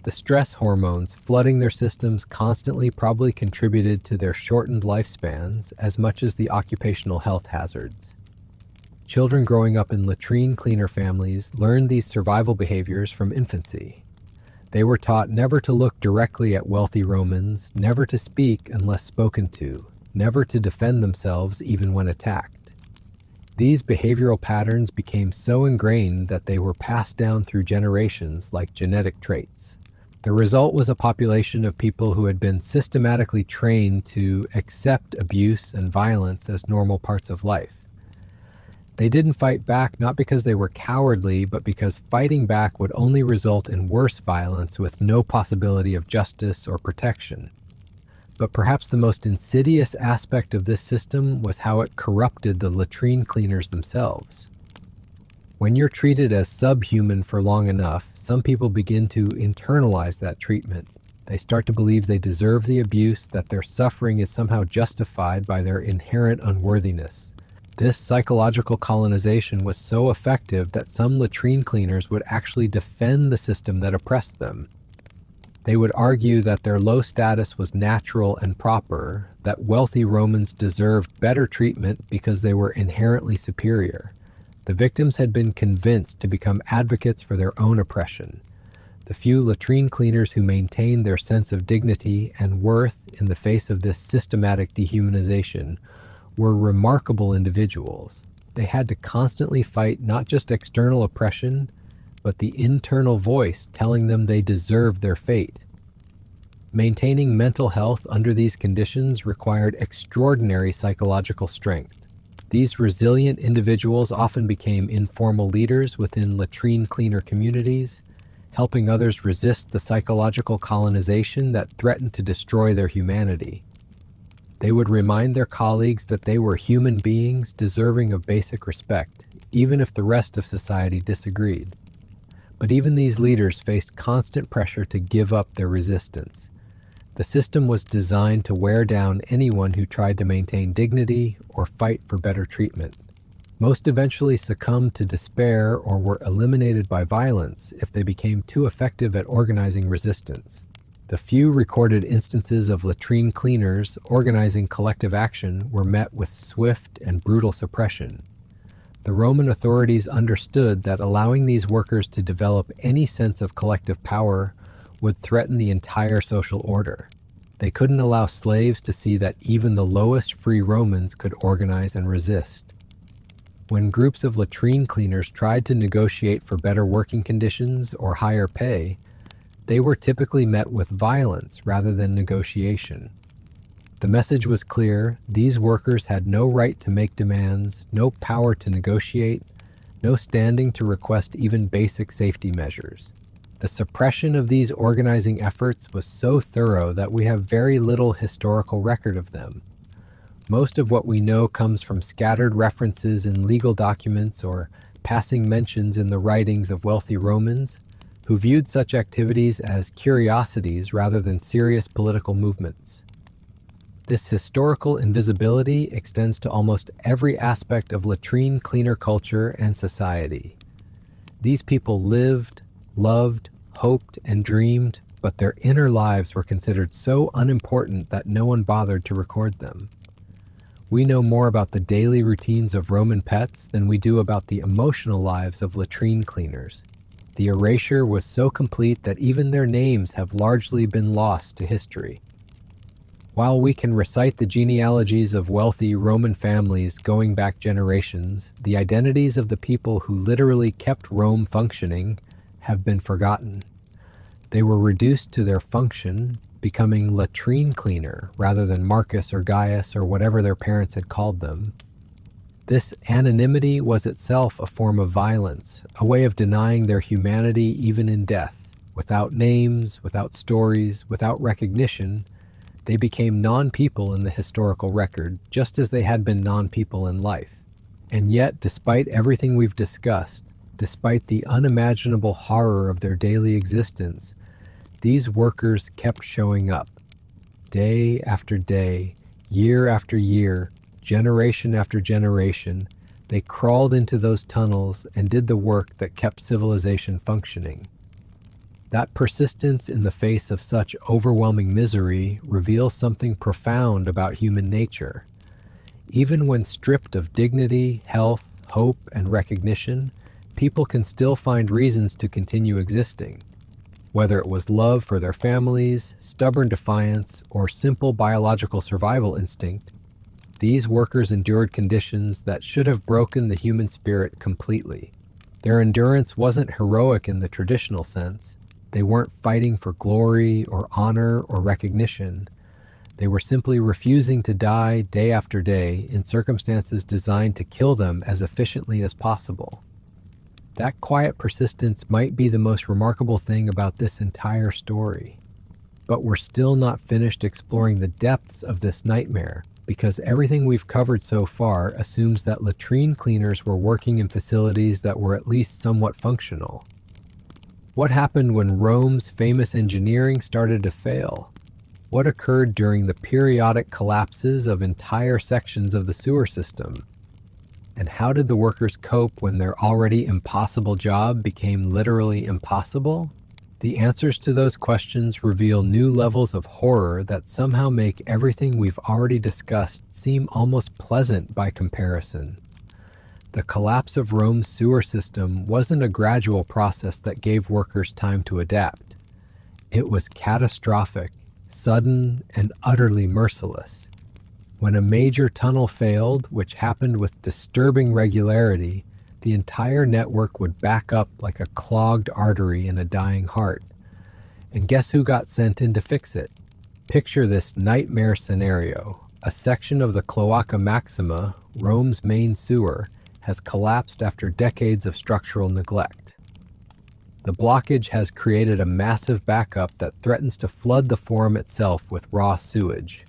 The stress hormones flooding their systems constantly probably contributed to their shortened lifespans as much as the occupational health hazards. Children growing up in latrine cleaner families learned these survival behaviors from infancy. They were taught never to look directly at wealthy Romans, never to speak unless spoken to, never to defend themselves even when attacked. These behavioral patterns became so ingrained that they were passed down through generations like genetic traits. The result was a population of people who had been systematically trained to accept abuse and violence as normal parts of life. They didn't fight back not because they were cowardly, but because fighting back would only result in worse violence with no possibility of justice or protection. But perhaps the most insidious aspect of this system was how it corrupted the latrine cleaners themselves. When you're treated as subhuman for long enough, some people begin to internalize that treatment. They start to believe they deserve the abuse, that their suffering is somehow justified by their inherent unworthiness. This psychological colonization was so effective that some latrine cleaners would actually defend the system that oppressed them. They would argue that their low status was natural and proper, that wealthy Romans deserved better treatment because they were inherently superior. The victims had been convinced to become advocates for their own oppression. The few latrine cleaners who maintained their sense of dignity and worth in the face of this systematic dehumanization were remarkable individuals. They had to constantly fight not just external oppression, but the internal voice telling them they deserved their fate. Maintaining mental health under these conditions required extraordinary psychological strength. These resilient individuals often became informal leaders within latrine cleaner communities, helping others resist the psychological colonization that threatened to destroy their humanity. They would remind their colleagues that they were human beings deserving of basic respect, even if the rest of society disagreed. But even these leaders faced constant pressure to give up their resistance. The system was designed to wear down anyone who tried to maintain dignity or fight for better treatment. Most eventually succumbed to despair or were eliminated by violence if they became too effective at organizing resistance. The few recorded instances of latrine cleaners organizing collective action were met with swift and brutal suppression. The Roman authorities understood that allowing these workers to develop any sense of collective power would threaten the entire social order. They couldn't allow slaves to see that even the lowest free Romans could organize and resist. When groups of latrine cleaners tried to negotiate for better working conditions or higher pay, they were typically met with violence rather than negotiation. The message was clear: these workers had no right to make demands, no power to negotiate, no standing to request even basic safety measures. The suppression of these organizing efforts was so thorough that we have very little historical record of them. Most of what we know comes from scattered references in legal documents or passing mentions in the writings of wealthy Romans, who viewed such activities as curiosities rather than serious political movements. This historical invisibility extends to almost every aspect of latrine cleaner culture and society. These people lived, loved, hoped, and dreamed, but their inner lives were considered so unimportant that no one bothered to record them. We know more about the daily routines of Roman pets than we do about the emotional lives of latrine cleaners. The erasure was so complete that even their names have largely been lost to history. While we can recite the genealogies of wealthy Roman families going back generations, the identities of the people who literally kept Rome functioning have been forgotten. They were reduced to their function, becoming latrine cleaner rather than Marcus or Gaius or whatever their parents had called them. This anonymity was itself a form of violence, a way of denying their humanity even in death. Without names, without stories, without recognition, They became non-people in the historical record, just as they had been non-people in life. And yet, despite everything we've discussed, despite the unimaginable horror of their daily existence, these workers kept showing up. Day after day, year after year, generation after generation, they crawled into those tunnels and did the work that kept civilization functioning. That persistence in the face of such overwhelming misery reveals something profound about human nature. Even when stripped of dignity, health, hope, and recognition, people can still find reasons to continue existing. Whether it was love for their families, stubborn defiance, or simple biological survival instinct, these workers endured conditions that should have broken the human spirit completely. Their endurance wasn't heroic in the traditional sense. They weren't fighting for glory or honor or recognition. They were simply refusing to die day after day in circumstances designed to kill them as efficiently as possible. That quiet persistence might be the most remarkable thing about this entire story. But we're still not finished exploring the depths of this nightmare, because everything we've covered so far assumes that latrine cleaners were working in facilities that were at least somewhat functional. What happened when Rome's famous engineering started to fail? What occurred during the periodic collapses of entire sections of the sewer system? And how did the workers cope when their already impossible job became literally impossible? The answers to those questions reveal new levels of horror that somehow make everything we've already discussed seem almost pleasant by comparison. The collapse of Rome's sewer system wasn't a gradual process that gave workers time to adapt. It was catastrophic, sudden, and utterly merciless. When a major tunnel failed, which happened with disturbing regularity, the entire network would back up like a clogged artery in a dying heart. And guess who got sent in to fix it? Picture this nightmare scenario. A section of the Cloaca Maxima, Rome's main sewer, has collapsed after decades of structural neglect. The blockage has created a massive backup that threatens to flood the forum itself with raw sewage.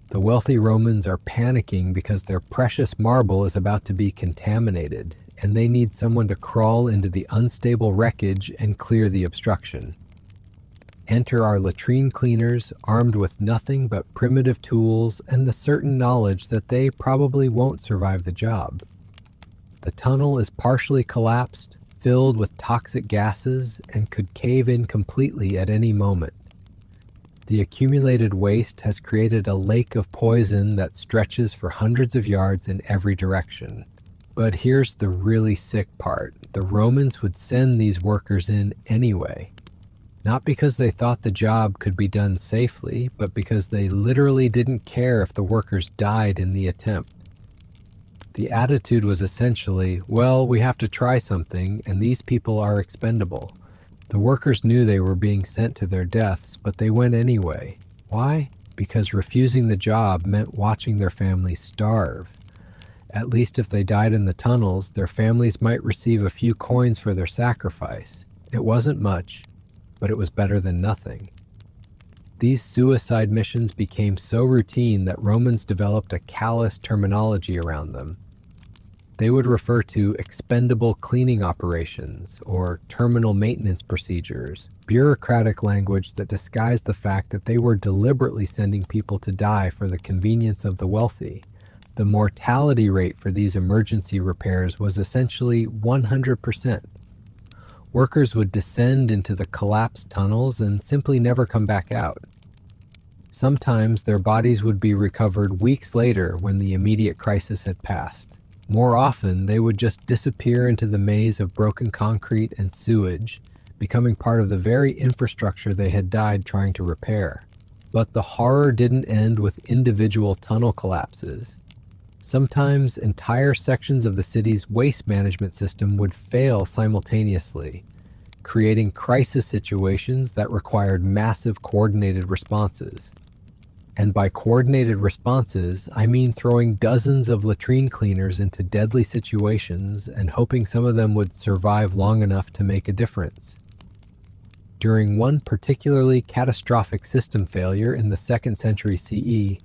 The wealthy Romans are panicking because their precious marble is about to be contaminated, and they need someone to crawl into the unstable wreckage and clear the obstruction. Enter our latrine cleaners, armed with nothing but primitive tools and the certain knowledge that they probably won't survive the job. The tunnel is partially collapsed, filled with toxic gases, and could cave in completely at any moment. The accumulated waste has created a lake of poison that stretches for hundreds of yards in every direction. But here's the really sick part. The Romans would send these workers in anyway. Not because they thought the job could be done safely, but because they literally didn't care if the workers died in the attempt. The attitude was essentially, well, we have to try something, and these people are expendable. The workers knew they were being sent to their deaths, but they went anyway. Why? Because refusing the job meant watching their families starve. At least if they died in the tunnels, their families might receive a few coins for their sacrifice. It wasn't much, but it was better than nothing. These suicide missions became so routine that Romans developed a callous terminology around them. They would refer to expendable cleaning operations or terminal maintenance procedures, bureaucratic language that disguised the fact that they were deliberately sending people to die for the convenience of the wealthy. The mortality rate for these emergency repairs was essentially 100%. Workers would descend into the collapsed tunnels and simply never come back out. Sometimes their bodies would be recovered weeks later when the immediate crisis had passed. More often, they would just disappear into the maze of broken concrete and sewage, becoming part of the very infrastructure they had died trying to repair. But the horror didn't end with individual tunnel collapses. Sometimes entire sections of the city's waste management system would fail simultaneously, creating crisis situations that required massive coordinated responses. And by coordinated responses, I mean throwing dozens of latrine cleaners into deadly situations and hoping some of them would survive long enough to make a difference. During one particularly catastrophic system failure in the 2nd century CE,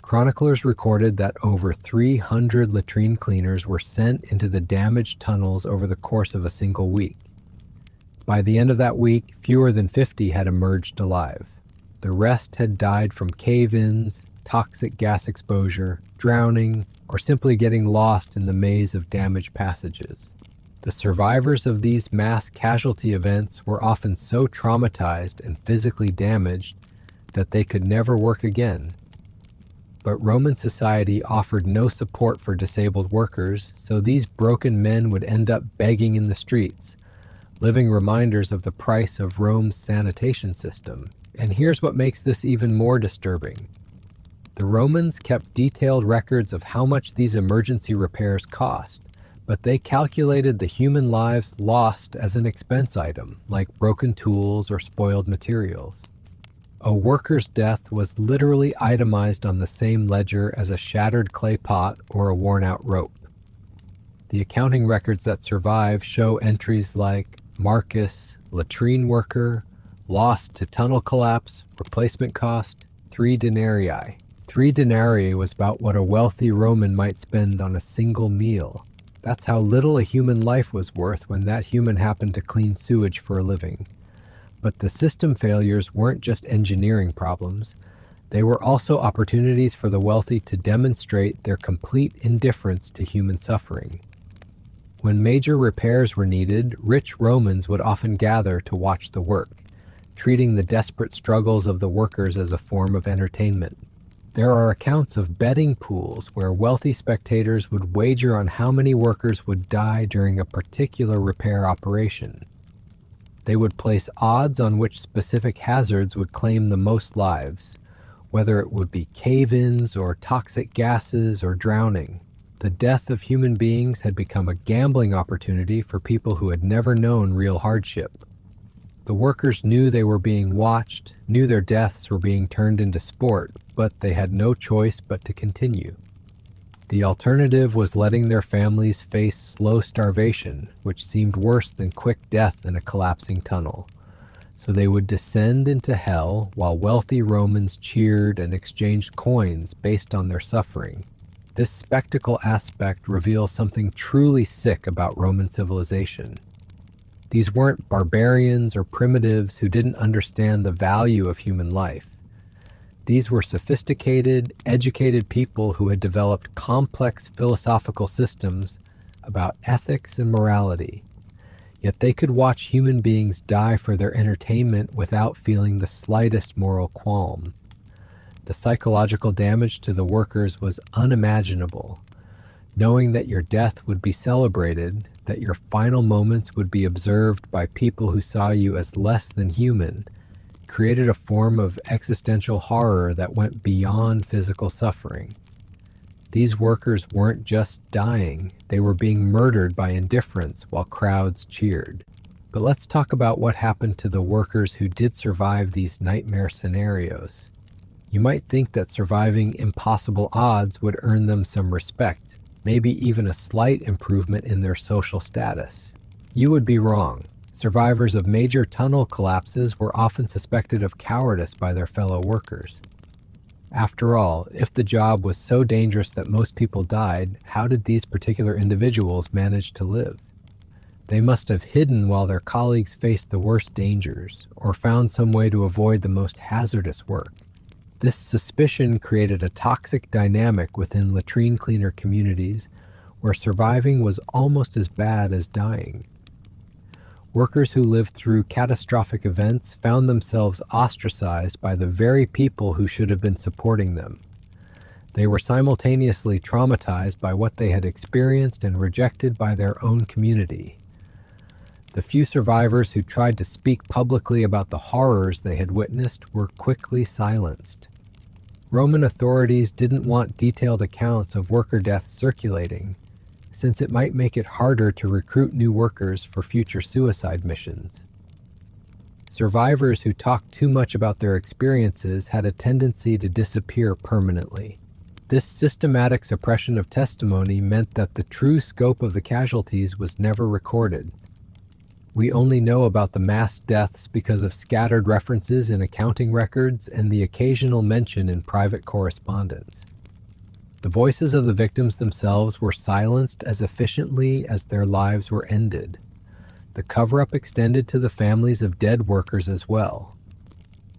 chroniclers recorded that over 300 latrine cleaners were sent into the damaged tunnels over the course of a single week. By the end of that week, fewer than 50 had emerged alive. The rest had died from cave-ins, toxic gas exposure, drowning, or simply getting lost in the maze of damaged passages. The survivors of these mass casualty events were often so traumatized and physically damaged that they could never work again. But Roman society offered no support for disabled workers, so these broken men would end up begging in the streets, living reminders of the price of Rome's sanitation system. And here's what makes this even more disturbing. The Romans kept detailed records of how much these emergency repairs cost, but they calculated the human lives lost as an expense item, like broken tools or spoiled materials. A worker's death was literally itemized on the same ledger as a shattered clay pot or a worn-out rope. The accounting records that survive show entries like Marcus, latrine worker, lost to tunnel collapse, replacement cost, 3 denarii. 3 denarii was about what a wealthy Roman might spend on a single meal. That's how little a human life was worth when that human happened to clean sewage for a living. But the system failures weren't just engineering problems. They were also opportunities for the wealthy to demonstrate their complete indifference to human suffering. When major repairs were needed, rich Romans would often gather to watch the work, treating the desperate struggles of the workers as a form of entertainment. There are accounts of betting pools where wealthy spectators would wager on how many workers would die during a particular repair operation. They would place odds on which specific hazards would claim the most lives, whether it would be cave-ins or toxic gases or drowning. The death of human beings had become a gambling opportunity for people who had never known real hardship. The workers knew they were being watched, knew their deaths were being turned into sport, but they had no choice but to continue. The alternative was letting their families face slow starvation, which seemed worse than quick death in a collapsing tunnel. So they would descend into hell while wealthy Romans cheered and exchanged coins based on their suffering. This spectacle aspect reveals something truly sick about Roman civilization. These weren't barbarians or primitives who didn't understand the value of human life. These were sophisticated, educated people who had developed complex philosophical systems about ethics and morality. Yet they could watch human beings die for their entertainment without feeling the slightest moral qualm. The psychological damage to the workers was unimaginable. Knowing that your death would be celebrated, that your final moments would be observed by people who saw you as less than human, created a form of existential horror that went beyond physical suffering. These workers weren't just dying, they were being murdered by indifference while crowds cheered. But let's talk about what happened to the workers who did survive these nightmare scenarios. You might think that surviving impossible odds would earn them some respect, maybe even a slight improvement in their social status. You would be wrong. Survivors of major tunnel collapses were often suspected of cowardice by their fellow workers. After all, if the job was so dangerous that most people died, how did these particular individuals manage to live? They must have hidden while their colleagues faced the worst dangers, or found some way to avoid the most hazardous work. This suspicion created a toxic dynamic within latrine cleaner communities where surviving was almost as bad as dying. Workers who lived through catastrophic events found themselves ostracized by the very people who should have been supporting them. They were simultaneously traumatized by what they had experienced and rejected by their own community. The few survivors who tried to speak publicly about the horrors they had witnessed were quickly silenced. Roman authorities didn't want detailed accounts of worker deaths circulating, since it might make it harder to recruit new workers for future suicide missions. Survivors who talked too much about their experiences had a tendency to disappear permanently. This systematic suppression of testimony meant that the true scope of the casualties was never recorded. We only know about the mass deaths because of scattered references in accounting records and the occasional mention in private correspondence. The voices of the victims themselves were silenced as efficiently as their lives were ended. The cover-up extended to the families of dead workers as well.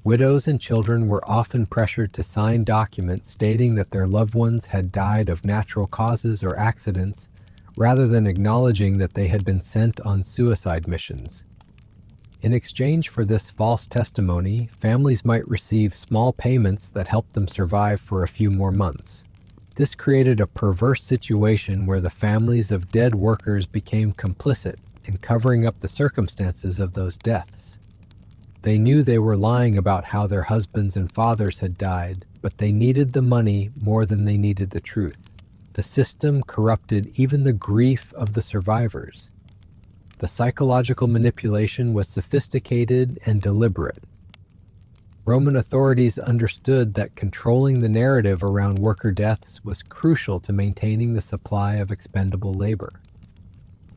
Widows and children were often pressured to sign documents stating that their loved ones had died of natural causes or accidents, rather than acknowledging that they had been sent on suicide missions. In exchange for this false testimony, families might receive small payments that helped them survive for a few more months. This created a perverse situation where the families of dead workers became complicit in covering up the circumstances of those deaths. They knew they were lying about how their husbands and fathers had died, but they needed the money more than they needed the truth. The system corrupted even the grief of the survivors. The psychological manipulation was sophisticated and deliberate. Roman authorities understood that controlling the narrative around worker deaths was crucial to maintaining the supply of expendable labor.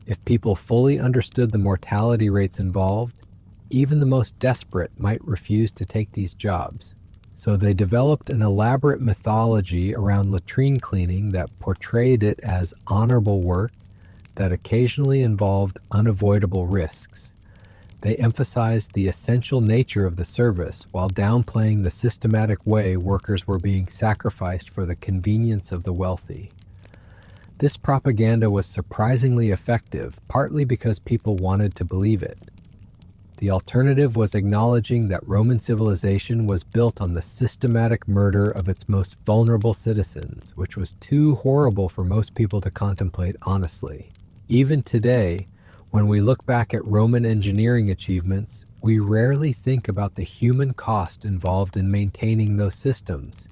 If people fully understood the mortality rates involved, even the most desperate might refuse to take these jobs. So they developed an elaborate mythology around latrine cleaning that portrayed it as honorable work that occasionally involved unavoidable risks. They emphasized the essential nature of the service while downplaying the systematic way workers were being sacrificed for the convenience of the wealthy. This propaganda was surprisingly effective, partly because people wanted to believe it. The alternative was acknowledging that Roman civilization was built on the systematic murder of its most vulnerable citizens, which was too horrible for most people to contemplate honestly. Even today, when we look back at Roman engineering achievements, we rarely think about the human cost involved in maintaining those systems.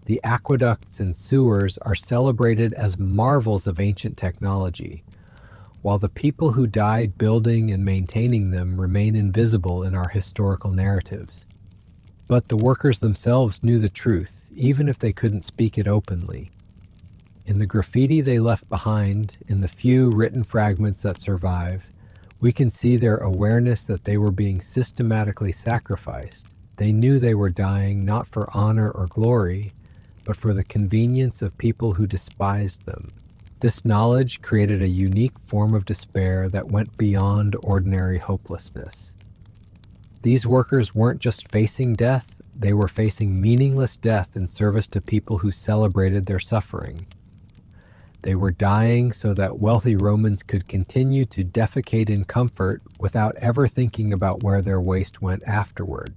The aqueducts and sewers are celebrated as marvels of ancient technology, while the people who died building and maintaining them remain invisible in our historical narratives. But the workers themselves knew the truth, even if they couldn't speak it openly. In the graffiti they left behind, in the few written fragments that survive, we can see their awareness that they were being systematically sacrificed. They knew they were dying not for honor or glory, but for the convenience of people who despised them. This knowledge created a unique form of despair that went beyond ordinary hopelessness. These workers weren't just facing death, they were facing meaningless death in service to people who celebrated their suffering. They were dying so that wealthy Romans could continue to defecate in comfort without ever thinking about where their waste went afterward.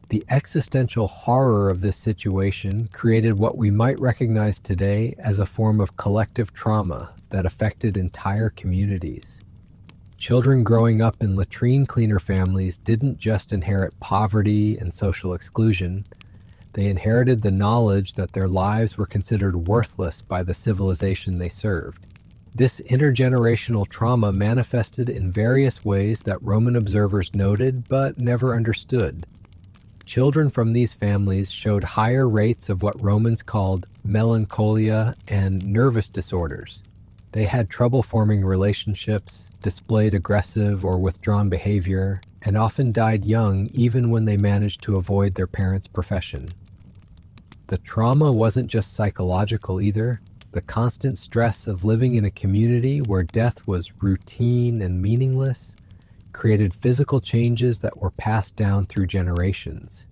The existential horror of this situation created what we might recognize today as a form of collective trauma that affected entire communities. Children growing up in latrine cleaner families didn't just inherit poverty and social exclusion, they inherited the knowledge that their lives were considered worthless by the civilization they served. This intergenerational trauma manifested in various ways that Roman observers noted but never understood. Children from these families showed higher rates of what Romans called melancholia and nervous disorders. They had trouble forming relationships, displayed aggressive or withdrawn behavior, and often died young even when they managed to avoid their parents' profession. The trauma wasn't just psychological either. The constant stress of living in a community where death was routine and meaningless created physical changes that were passed down through generations.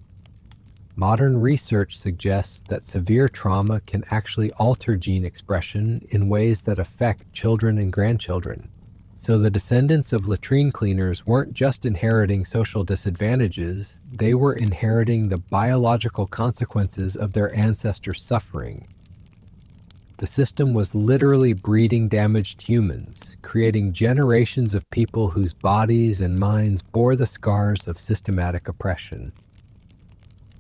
Modern research suggests that severe trauma can actually alter gene expression in ways that affect children and grandchildren. So the descendants of latrine cleaners weren't just inheriting social disadvantages, they were inheriting the biological consequences of their ancestors' suffering. The system was literally breeding damaged humans, creating generations of people whose bodies and minds bore the scars of systematic oppression.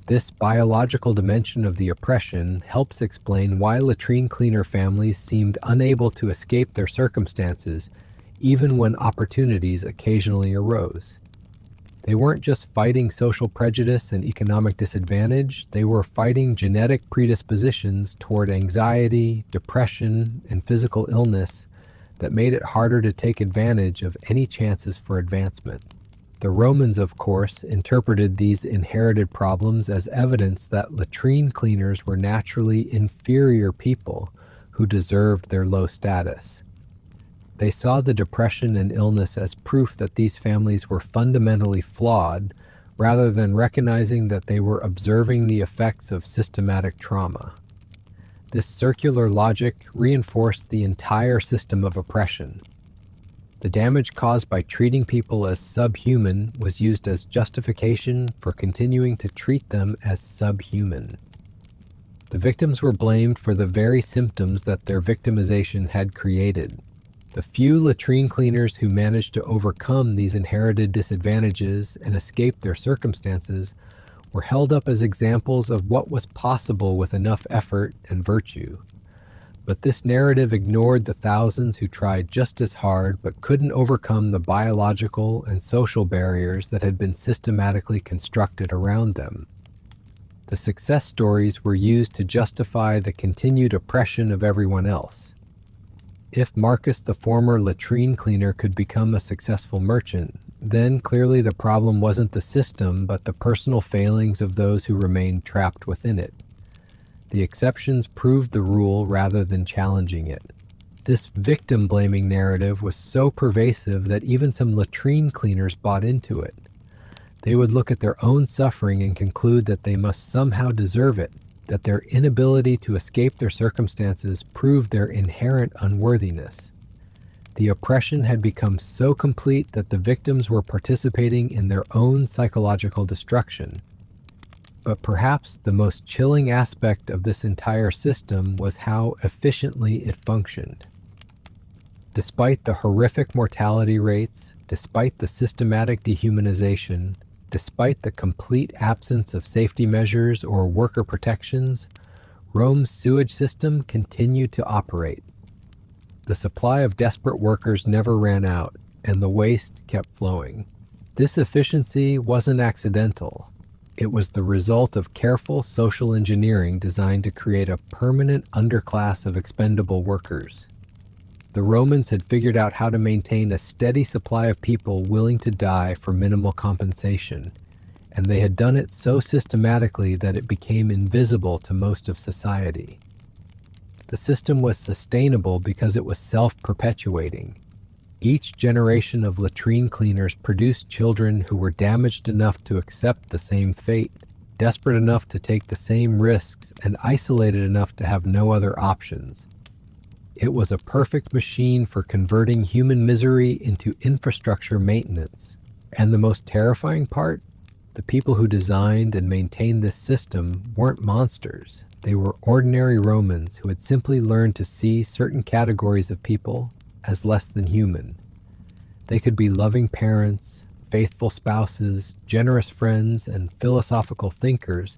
This biological dimension of the oppression helps explain why latrine cleaner families seemed unable to escape their circumstances, even when opportunities occasionally arose. They weren't just fighting social prejudice and economic disadvantage, they were fighting genetic predispositions toward anxiety, depression, and physical illness that made it harder to take advantage of any chances for advancement. The Romans, of course, interpreted these inherited problems as evidence that latrine cleaners were naturally inferior people who deserved their low status. They saw the depression and illness as proof that these families were fundamentally flawed, rather than recognizing that they were observing the effects of systematic trauma. This circular logic reinforced the entire system of oppression. The damage caused by treating people as subhuman was used as justification for continuing to treat them as subhuman. The victims were blamed for the very symptoms that their victimization had created. The few latrine cleaners who managed to overcome these inherited disadvantages and escape their circumstances were held up as examples of what was possible with enough effort and virtue. But this narrative ignored the thousands who tried just as hard but couldn't overcome the biological and social barriers that had been systematically constructed around them. The success stories were used to justify the continued oppression of everyone else. If Marcus, the former latrine cleaner, could become a successful merchant, then clearly the problem wasn't the system but the personal failings of those who remained trapped within it. The exceptions proved the rule rather than challenging it. This victim-blaming narrative was so pervasive that even some latrine cleaners bought into it. They would look at their own suffering and conclude that they must somehow deserve it, that their inability to escape their circumstances proved their inherent unworthiness. The oppression had become so complete that the victims were participating in their own psychological destruction. But perhaps the most chilling aspect of this entire system was how efficiently it functioned. Despite the horrific mortality rates, despite the systematic dehumanization, despite the complete absence of safety measures or worker protections, Rome's sewage system continued to operate. The supply of desperate workers never ran out, and the waste kept flowing. This efficiency wasn't accidental. It was the result of careful social engineering designed to create a permanent underclass of expendable workers. The Romans had figured out how to maintain a steady supply of people willing to die for minimal compensation, and they had done it so systematically that it became invisible to most of society. The system was sustainable because it was self-perpetuating. Each generation of latrine cleaners produced children who were damaged enough to accept the same fate, desperate enough to take the same risks, and isolated enough to have no other options. It was a perfect machine for converting human misery into infrastructure maintenance. And the most terrifying part? The people who designed and maintained this system weren't monsters. They were ordinary Romans who had simply learned to see certain categories of people as less than human. They could be loving parents, faithful spouses, generous friends, and philosophical thinkers,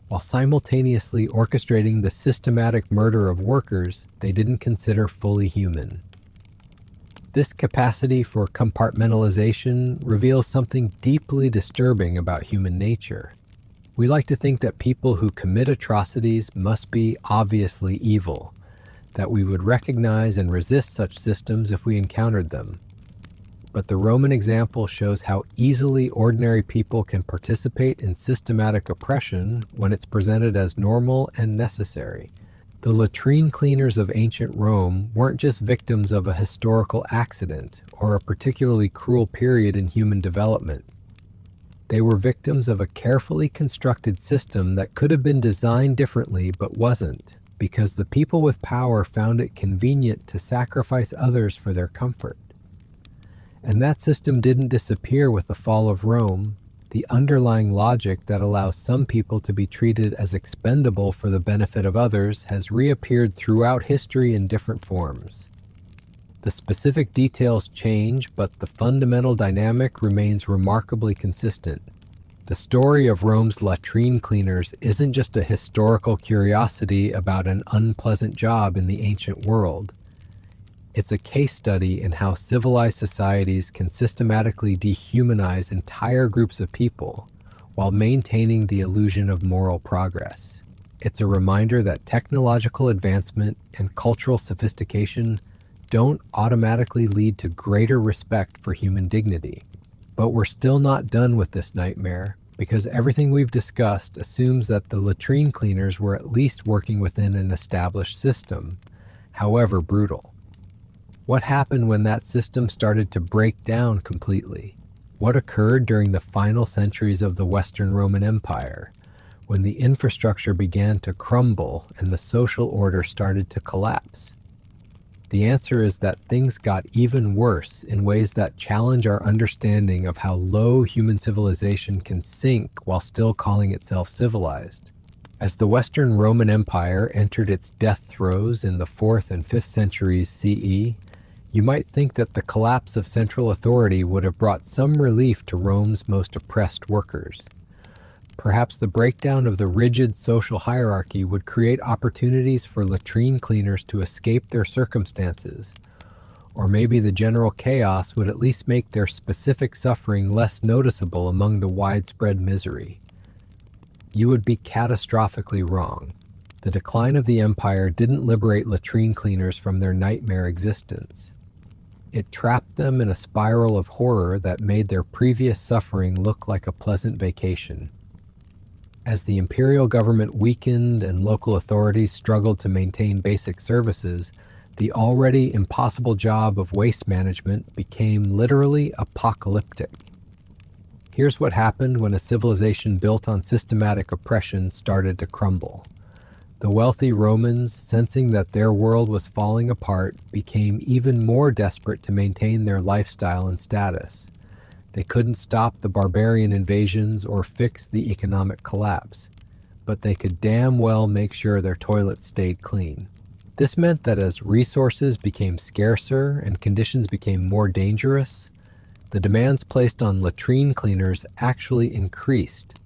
while simultaneously orchestrating the systematic murder of workers they didn't consider fully human. This capacity for compartmentalization reveals something deeply disturbing about human nature. We like to think that people who commit atrocities must be obviously evil, that we would recognize and resist such systems if we encountered them. But the Roman example shows how easily ordinary people can participate in systematic oppression when it's presented as normal and necessary. The latrine cleaners of ancient Rome weren't just victims of a historical accident or a particularly cruel period in human development. They were victims of a carefully constructed system that could have been designed differently but wasn't, because the people with power found it convenient to sacrifice others for their comfort. And that system didn't disappear with the fall of Rome. The underlying logic that allows some people to be treated as expendable for the benefit of others has reappeared throughout history in different forms. The specific details change, but the fundamental dynamic remains remarkably consistent. The story of Rome's latrine cleaners isn't just a historical curiosity about an unpleasant job in the ancient world. It's a case study in how civilized societies can systematically dehumanize entire groups of people while maintaining the illusion of moral progress. It's a reminder that technological advancement and cultural sophistication don't automatically lead to greater respect for human dignity. But we're still not done with this nightmare, because everything we've discussed assumes that the latrine cleaners were at least working within an established system, however brutal. What happened when that system started to break down completely? What occurred during the final centuries of the Western Roman Empire, when the infrastructure began to crumble and the social order started to collapse? The answer is that things got even worse in ways that challenge our understanding of how low human civilization can sink while still calling itself civilized. As the Western Roman Empire entered its death throes in the 4th and 5th centuries CE, you might think that the collapse of central authority would have brought some relief to Rome's most oppressed workers. Perhaps the breakdown of the rigid social hierarchy would create opportunities for latrine cleaners to escape their circumstances, or maybe the general chaos would at least make their specific suffering less noticeable among the widespread misery. You would be catastrophically wrong. The decline of the empire didn't liberate latrine cleaners from their nightmare existence. It trapped them in a spiral of horror that made their previous suffering look like a pleasant vacation. As the imperial government weakened and local authorities struggled to maintain basic services, the already impossible job of waste management became literally apocalyptic. Here's what happened when a civilization built on systematic oppression started to crumble. The wealthy Romans, sensing that their world was falling apart, became even more desperate to maintain their lifestyle and status. They couldn't stop the barbarian invasions or fix the economic collapse, but they could damn well make sure their toilets stayed clean. This meant that as resources became scarcer and conditions became more dangerous, the demands placed on latrine cleaners actually increased.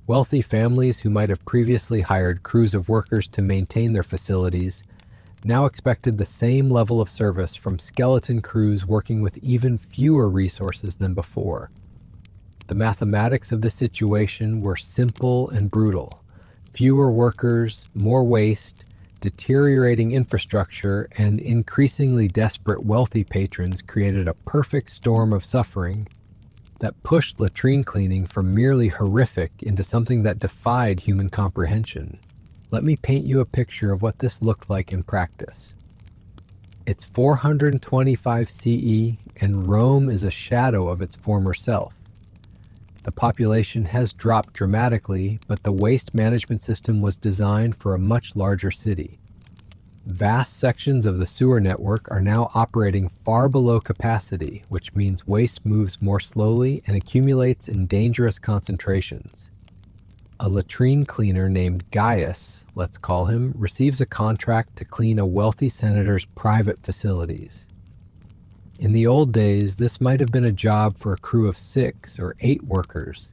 Wealthy families who might have previously hired crews of workers to maintain their facilities now expected the same level of service from skeleton crews working with even fewer resources than before. The mathematics of the situation were simple and brutal. Fewer workers, more waste, deteriorating infrastructure, and increasingly desperate wealthy patrons created a perfect storm of suffering that pushed latrine cleaning from merely horrific into something that defied human comprehension. Let me paint you a picture of what this looked like in practice. It's 425 CE, and Rome is a shadow of its former self. The population has dropped dramatically, but the waste management system was designed for a much larger city. Vast sections of the sewer network are now operating far below capacity, which means waste moves more slowly and accumulates in dangerous concentrations. A latrine cleaner named Gaius, let's call him, receives a contract to clean a wealthy senator's private facilities. In the old days, this might have been a job for a crew of 6 or 8 workers.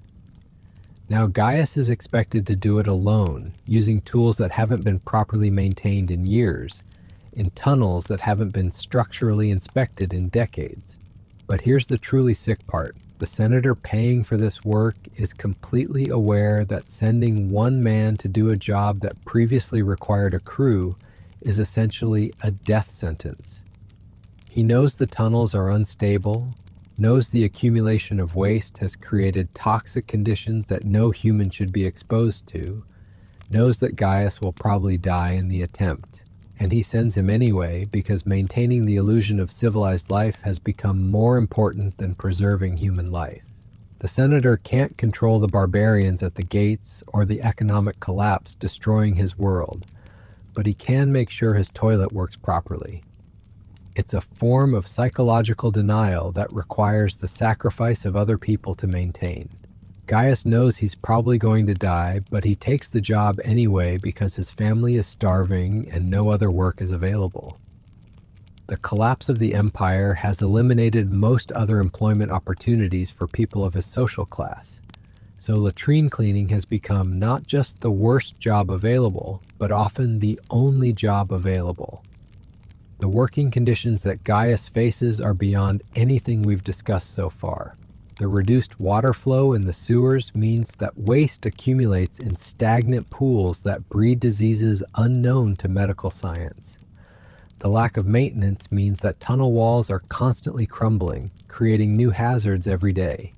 Now Gaius is expected to do it alone, using tools that haven't been properly maintained in years, in tunnels that haven't been structurally inspected in decades. But here's the truly sick part. The senator paying for this work is completely aware that sending one man to do a job that previously required a crew is essentially a death sentence. He knows the tunnels are unstable, knows the accumulation of waste has created toxic conditions that no human should be exposed to, knows that Gaius will probably die in the attempt. And he sends him anyway because maintaining the illusion of civilized life has become more important than preserving human life. The senator can't control the barbarians at the gates or the economic collapse destroying his world, but he can make sure his toilet works properly. It's a form of psychological denial that requires the sacrifice of other people to maintain. Gaius knows he's probably going to die, but he takes the job anyway because his family is starving and no other work is available. The collapse of the empire has eliminated most other employment opportunities for people of his social class. So latrine cleaning has become not just the worst job available, but often the only job available. The working conditions that Gaius faces are beyond anything we've discussed so far. The reduced water flow in the sewers means that waste accumulates in stagnant pools that breed diseases unknown to medical science. The lack of maintenance means that tunnel walls are constantly crumbling, creating new hazards every day.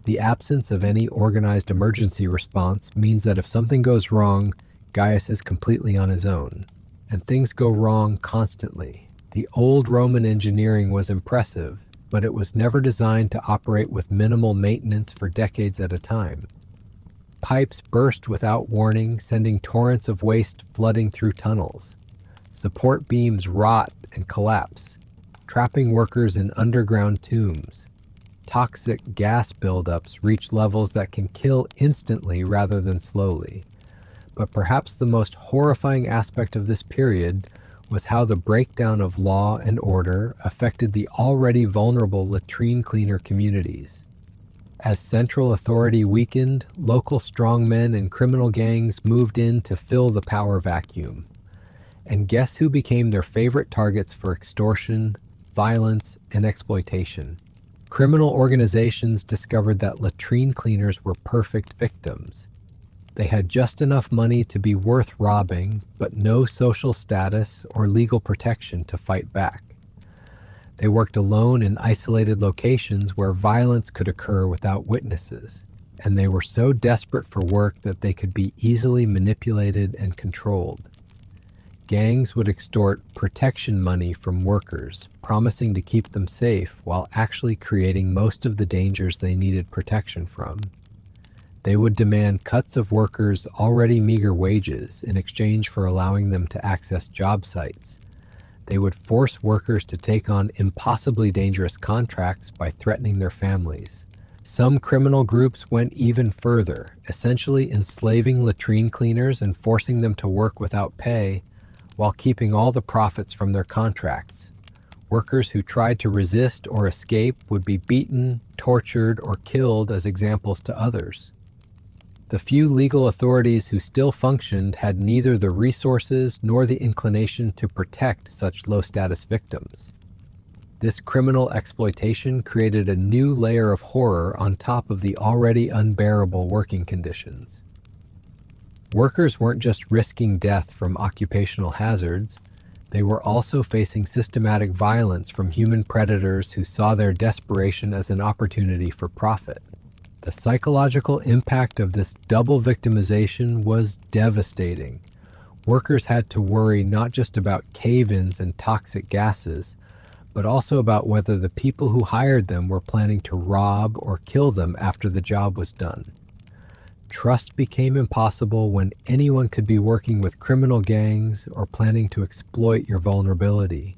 The absence of any organized emergency response means that if something goes wrong, Gaius is completely on his own. And things go wrong constantly. The old Roman engineering was impressive, but it was never designed to operate with minimal maintenance for decades at a time. Pipes burst without warning, sending torrents of waste flooding through tunnels. Support beams rot and collapse, trapping workers in underground tombs. Toxic gas buildups reach levels that can kill instantly rather than slowly. But perhaps the most horrifying aspect of this period was how the breakdown of law and order affected the already vulnerable latrine cleaner communities. As central authority weakened, local strongmen and criminal gangs moved in to fill the power vacuum. And guess who became their favorite targets for extortion, violence, and exploitation? Criminal organizations discovered that latrine cleaners were perfect victims. They had just enough money to be worth robbing, but no social status or legal protection to fight back. They worked alone in isolated locations where violence could occur without witnesses, and they were so desperate for work that they could be easily manipulated and controlled. Gangs would extort protection money from workers, promising to keep them safe while actually creating most of the dangers they needed protection from. They would demand cuts of workers' already meager wages in exchange for allowing them to access job sites. They would force workers to take on impossibly dangerous contracts by threatening their families. Some criminal groups went even further, essentially enslaving latrine cleaners and forcing them to work without pay, while keeping all the profits from their contracts. Workers who tried to resist or escape would be beaten, tortured, or killed as examples to others. The few legal authorities who still functioned had neither the resources nor the inclination to protect such low-status victims. This criminal exploitation created a new layer of horror on top of the already unbearable working conditions. Workers weren't just risking death from occupational hazards, they were also facing systematic violence from human predators who saw their desperation as an opportunity for profit. The psychological impact of this double victimization was devastating. Workers had to worry not just about cave-ins and toxic gases, but also about whether the people who hired them were planning to rob or kill them after the job was done. Trust became impossible when anyone could be working with criminal gangs or planning to exploit your vulnerability.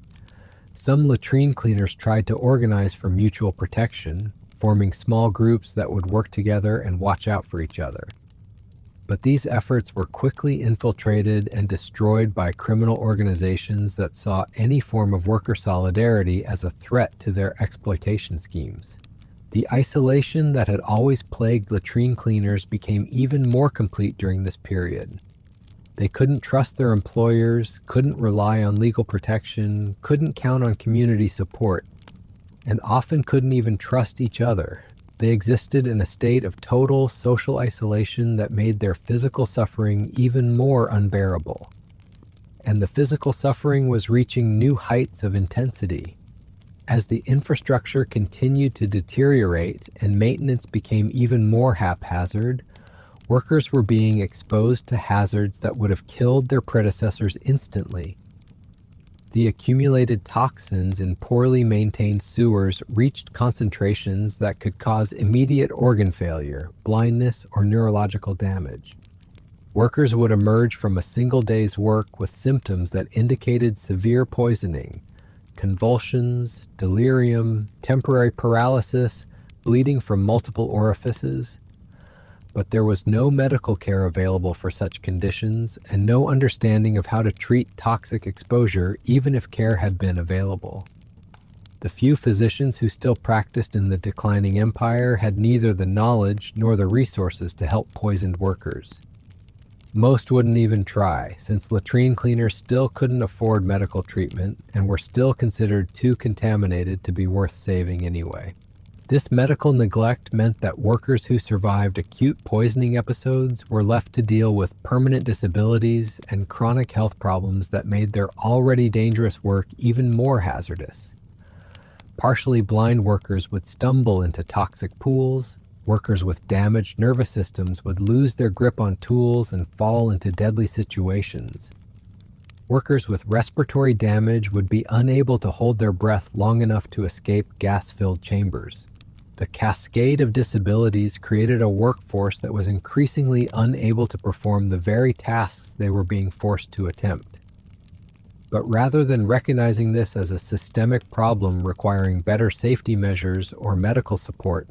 Some latrine cleaners tried to organize for mutual protection, forming small groups that would work together and watch out for each other. But these efforts were quickly infiltrated and destroyed by criminal organizations that saw any form of worker solidarity as a threat to their exploitation schemes. The isolation that had always plagued latrine cleaners became even more complete during this period. They couldn't trust their employers, couldn't rely on legal protection, couldn't count on community support, and often couldn't even trust each other. They existed in a state of total social isolation that made their physical suffering even more unbearable. And the physical suffering was reaching new heights of intensity. As the infrastructure continued to deteriorate and maintenance became even more haphazard, workers were being exposed to hazards that would have killed their predecessors instantly. The accumulated toxins in poorly maintained sewers reached concentrations that could cause immediate organ failure, blindness, or neurological damage. Workers would emerge from a single day's work with symptoms that indicated severe poisoning: convulsions, delirium, temporary paralysis, bleeding from multiple orifices. But there was no medical care available for such conditions and no understanding of how to treat toxic exposure even if care had been available. The few physicians who still practiced in the declining empire had neither the knowledge nor the resources to help poisoned workers. Most wouldn't even try, since latrine cleaners still couldn't afford medical treatment and were still considered too contaminated to be worth saving anyway. This medical neglect meant that workers who survived acute poisoning episodes were left to deal with permanent disabilities and chronic health problems that made their already dangerous work even more hazardous. Partially blind workers would stumble into toxic pools. Workers with damaged nervous systems would lose their grip on tools and fall into deadly situations. Workers with respiratory damage would be unable to hold their breath long enough to escape gas-filled chambers. The cascade of disabilities created a workforce that was increasingly unable to perform the very tasks they were being forced to attempt. But rather than recognizing this as a systemic problem requiring better safety measures or medical support,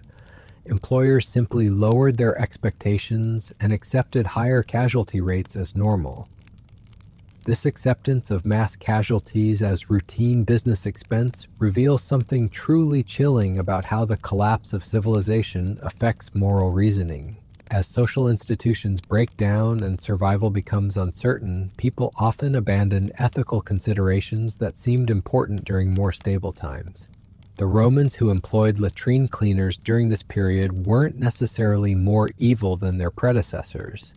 employers simply lowered their expectations and accepted higher casualty rates as normal. This acceptance of mass casualties as routine business expense reveals something truly chilling about how the collapse of civilization affects moral reasoning. As social institutions break down and survival becomes uncertain, people often abandon ethical considerations that seemed important during more stable times. The Romans who employed latrine cleaners during this period weren't necessarily more evil than their predecessors,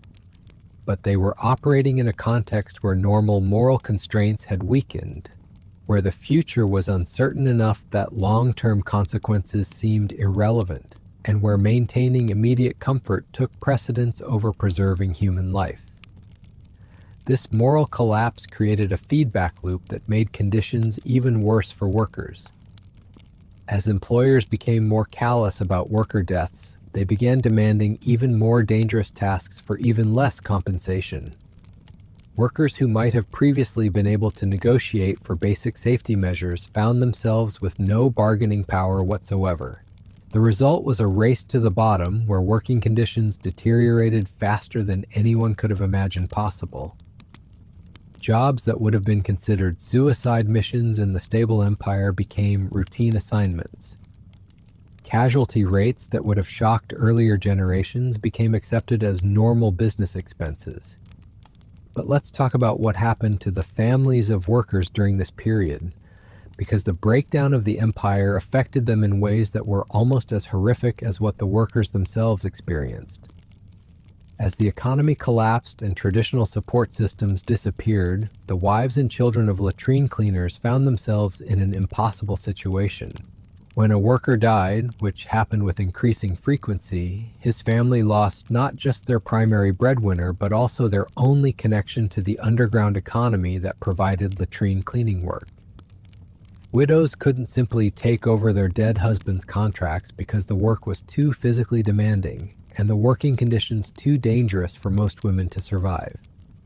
but they were operating in a context where normal moral constraints had weakened, where the future was uncertain enough that long-term consequences seemed irrelevant, and where maintaining immediate comfort took precedence over preserving human life. This moral collapse created a feedback loop that made conditions even worse for workers. As employers became more callous about worker deaths, they began demanding even more dangerous tasks for even less compensation. Workers who might have previously been able to negotiate for basic safety measures found themselves with no bargaining power whatsoever. The result was a race to the bottom where working conditions deteriorated faster than anyone could have imagined possible. Jobs that would have been considered suicide missions in the stable empire became routine assignments. Casualty rates that would have shocked earlier generations became accepted as normal business expenses. But let's talk about what happened to the families of workers during this period, because the breakdown of the empire affected them in ways that were almost as horrific as what the workers themselves experienced. As the economy collapsed and traditional support systems disappeared, the wives and children of latrine cleaners found themselves in an impossible situation. When a worker died, which happened with increasing frequency, his family lost not just their primary breadwinner, but also their only connection to the underground economy that provided latrine cleaning work. Widows couldn't simply take over their dead husbands' contracts because the work was too physically demanding, and the working conditions too dangerous for most women to survive.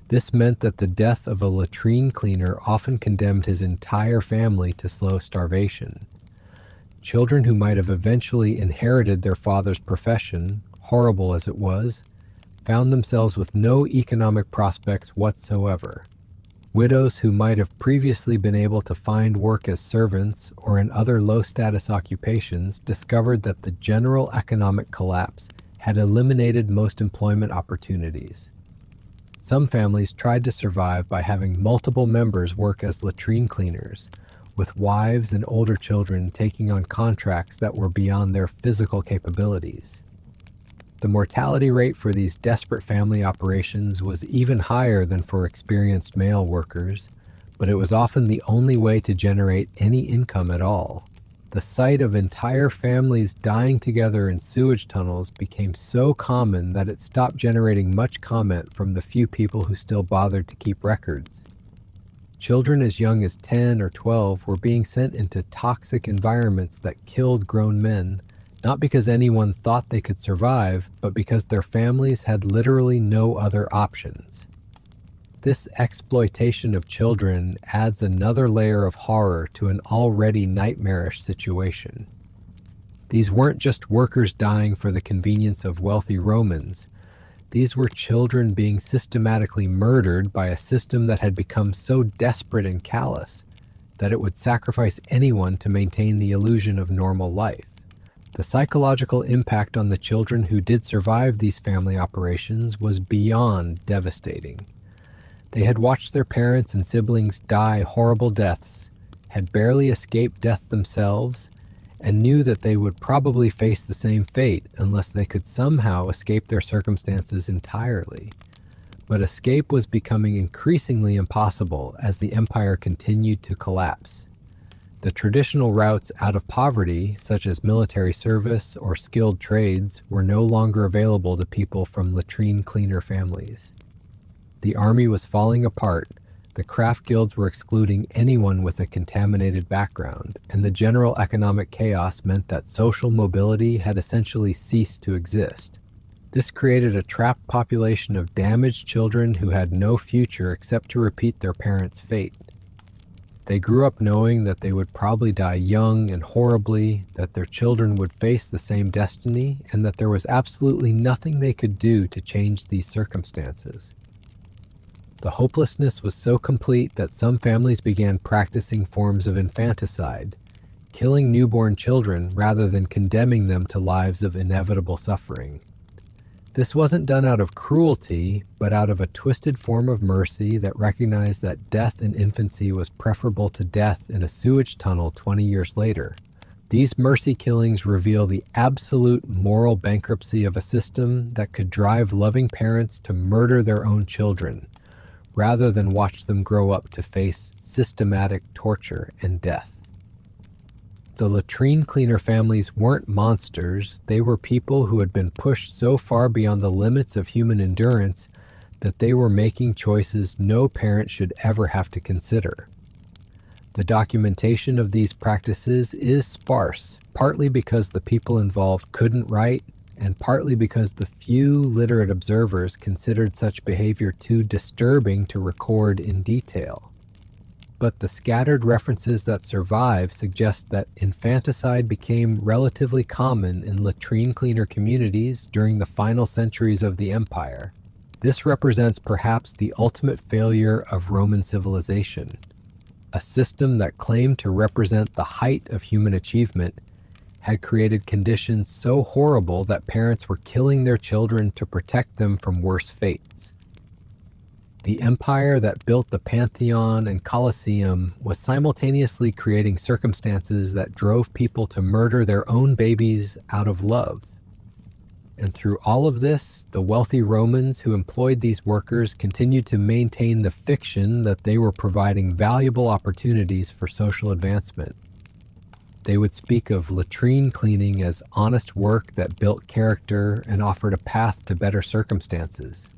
This meant that the death of a latrine cleaner often condemned his entire family to slow starvation. Children who might have eventually inherited their father's profession, horrible as it was, found themselves with no economic prospects whatsoever. Widows who might have previously been able to find work as servants or in other low-status occupations discovered that the general economic collapse had eliminated most employment opportunities. Some families tried to survive by having multiple members work as latrine cleaners, with wives and older children taking on contracts that were beyond their physical capabilities. The mortality rate for these desperate family operations was even higher than for experienced male workers, but it was often the only way to generate any income at all. The sight of entire families dying together in sewage tunnels became so common that it stopped generating much comment from the few people who still bothered to keep records. Children as young as 10 or 12 were being sent into toxic environments that killed grown men, not because anyone thought they could survive, but because their families had literally no other options. This exploitation of children adds another layer of horror to an already nightmarish situation. These weren't just workers dying for the convenience of wealthy Romans. These were children being systematically murdered by a system that had become so desperate and callous that it would sacrifice anyone to maintain the illusion of normal life. The psychological impact on the children who did survive these family operations was beyond devastating. They had watched their parents and siblings die horrible deaths, had barely escaped death themselves, and knew that they would probably face the same fate unless they could somehow escape their circumstances entirely. But escape was becoming increasingly impossible as the empire continued to collapse. The traditional routes out of poverty, such as military service or skilled trades, were no longer available to people from latrine cleaner families. The army was falling apart, the craft guilds were excluding anyone with a contaminated background, and the general economic chaos meant that social mobility had essentially ceased to exist. This created a trapped population of damaged children who had no future except to repeat their parents' fate. They grew up knowing that they would probably die young and horribly, that their children would face the same destiny, and that there was absolutely nothing they could do to change these circumstances. The hopelessness was so complete that some families began practicing forms of infanticide, killing newborn children rather than condemning them to lives of inevitable suffering. This wasn't done out of cruelty, but out of a twisted form of mercy that recognized that death in infancy was preferable to death in a sewage tunnel 20 years later. These mercy killings reveal the absolute moral bankruptcy of a system that could drive loving parents to murder their own children, rather than watch them grow up to face systematic torture and death. The latrine cleaner families weren't monsters, they were people who had been pushed so far beyond the limits of human endurance that they were making choices no parent should ever have to consider. The documentation of these practices is sparse, partly because the people involved couldn't write, and partly because the few literate observers considered such behavior too disturbing to record in detail. But the scattered references that survive suggest that infanticide became relatively common in latrine cleaner communities during the final centuries of the empire. This represents perhaps the ultimate failure of Roman civilization. A system that claimed to represent the height of human achievement had created conditions so horrible that parents were killing their children to protect them from worse fates. The empire that built the Pantheon and Colosseum was simultaneously creating circumstances that drove people to murder their own babies out of love. And through all of this, the wealthy Romans who employed these workers continued to maintain the fiction that they were providing valuable opportunities for social advancement. They would speak of latrine cleaning as honest work that built character and offered a path to better circumstances,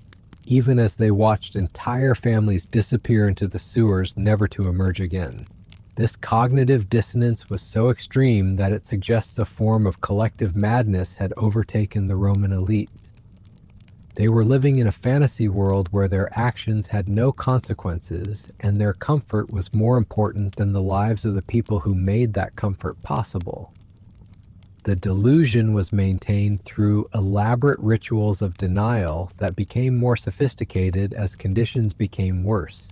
even as they watched entire families disappear into the sewers never to emerge again. This cognitive dissonance was so extreme that it suggests a form of collective madness had overtaken the Roman elite. They were living in a fantasy world where their actions had no consequences, and their comfort was more important than the lives of the people who made that comfort possible. The delusion was maintained through elaborate rituals of denial that became more sophisticated as conditions became worse.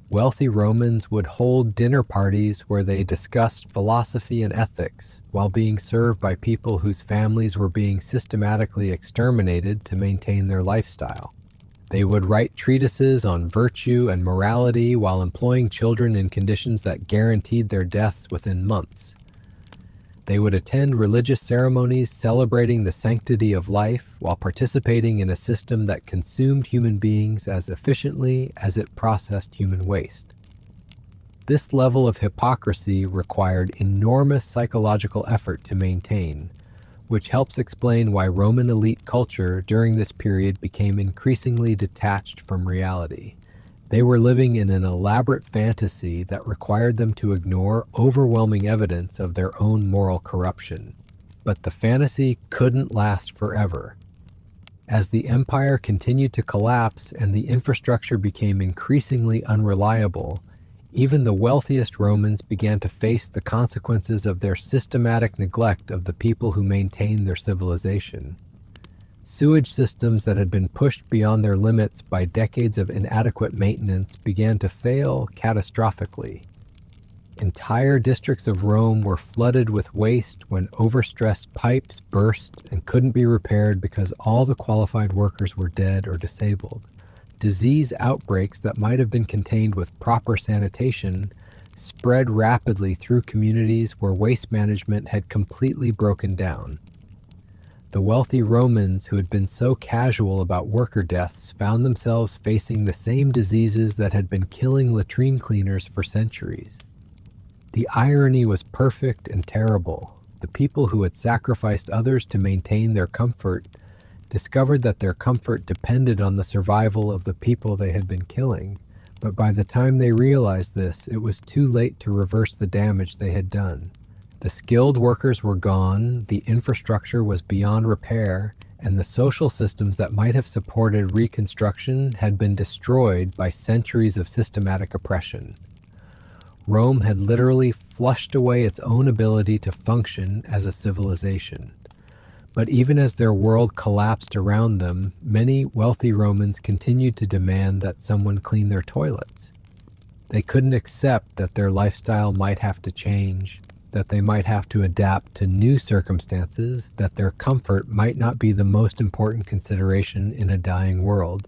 Wealthy Romans would hold dinner parties where they discussed philosophy and ethics while being served by people whose families were being systematically exterminated to maintain their lifestyle. They would write treatises on virtue and morality while employing children in conditions that guaranteed their deaths within months. They would attend religious ceremonies celebrating the sanctity of life while participating in a system that consumed human beings as efficiently as it processed human waste. This level of hypocrisy required enormous psychological effort to maintain, which helps explain why Roman elite culture during this period became increasingly detached from reality. They were living in an elaborate fantasy that required them to ignore overwhelming evidence of their own moral corruption. But the fantasy couldn't last forever. As the empire continued to collapse and the infrastructure became increasingly unreliable, even the wealthiest Romans began to face the consequences of their systematic neglect of the people who maintained their civilization. Sewage systems that had been pushed beyond their limits by decades of inadequate maintenance began to fail catastrophically. Entire districts of Rome were flooded with waste when overstressed pipes burst and couldn't be repaired because all the qualified workers were dead or disabled. Disease outbreaks that might have been contained with proper sanitation spread rapidly through communities where waste management had completely broken down. The wealthy Romans who had been so casual about worker deaths found themselves facing the same diseases that had been killing latrine cleaners for centuries. The irony was perfect and terrible. The people who had sacrificed others to maintain their comfort discovered that their comfort depended on the survival of the people they had been killing. But by the time they realized this, it was too late to reverse the damage they had done. The skilled workers were gone, the infrastructure was beyond repair, and the social systems that might have supported reconstruction had been destroyed by centuries of systematic oppression. Rome had literally flushed away its own ability to function as a civilization. But even as their world collapsed around them, many wealthy Romans continued to demand that someone clean their toilets. They couldn't accept that their lifestyle might have to change, that they might have to adapt to new circumstances, that their comfort might not be the most important consideration in a dying world.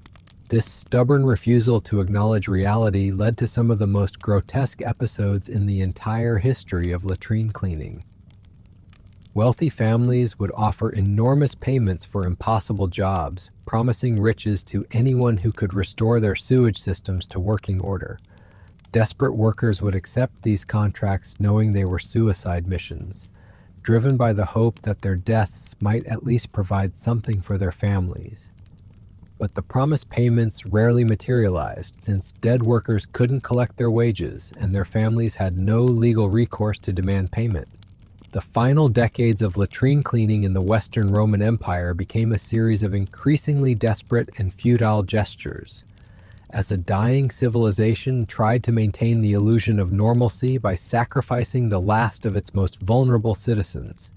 This stubborn refusal to acknowledge reality led to some of the most grotesque episodes in the entire history of latrine cleaning. Wealthy families would offer enormous payments for impossible jobs, promising riches to anyone who could restore their sewage systems to working order. Desperate workers would accept these contracts knowing they were suicide missions, driven by the hope that their deaths might at least provide something for their families. But the promised payments rarely materialized, since dead workers couldn't collect their wages and their families had no legal recourse to demand payment. The final decades of latrine cleaning in the Western Roman Empire became a series of increasingly desperate and futile gestures, as a dying civilization tried to maintain the illusion of normalcy by sacrificing the last of its most vulnerable citizens.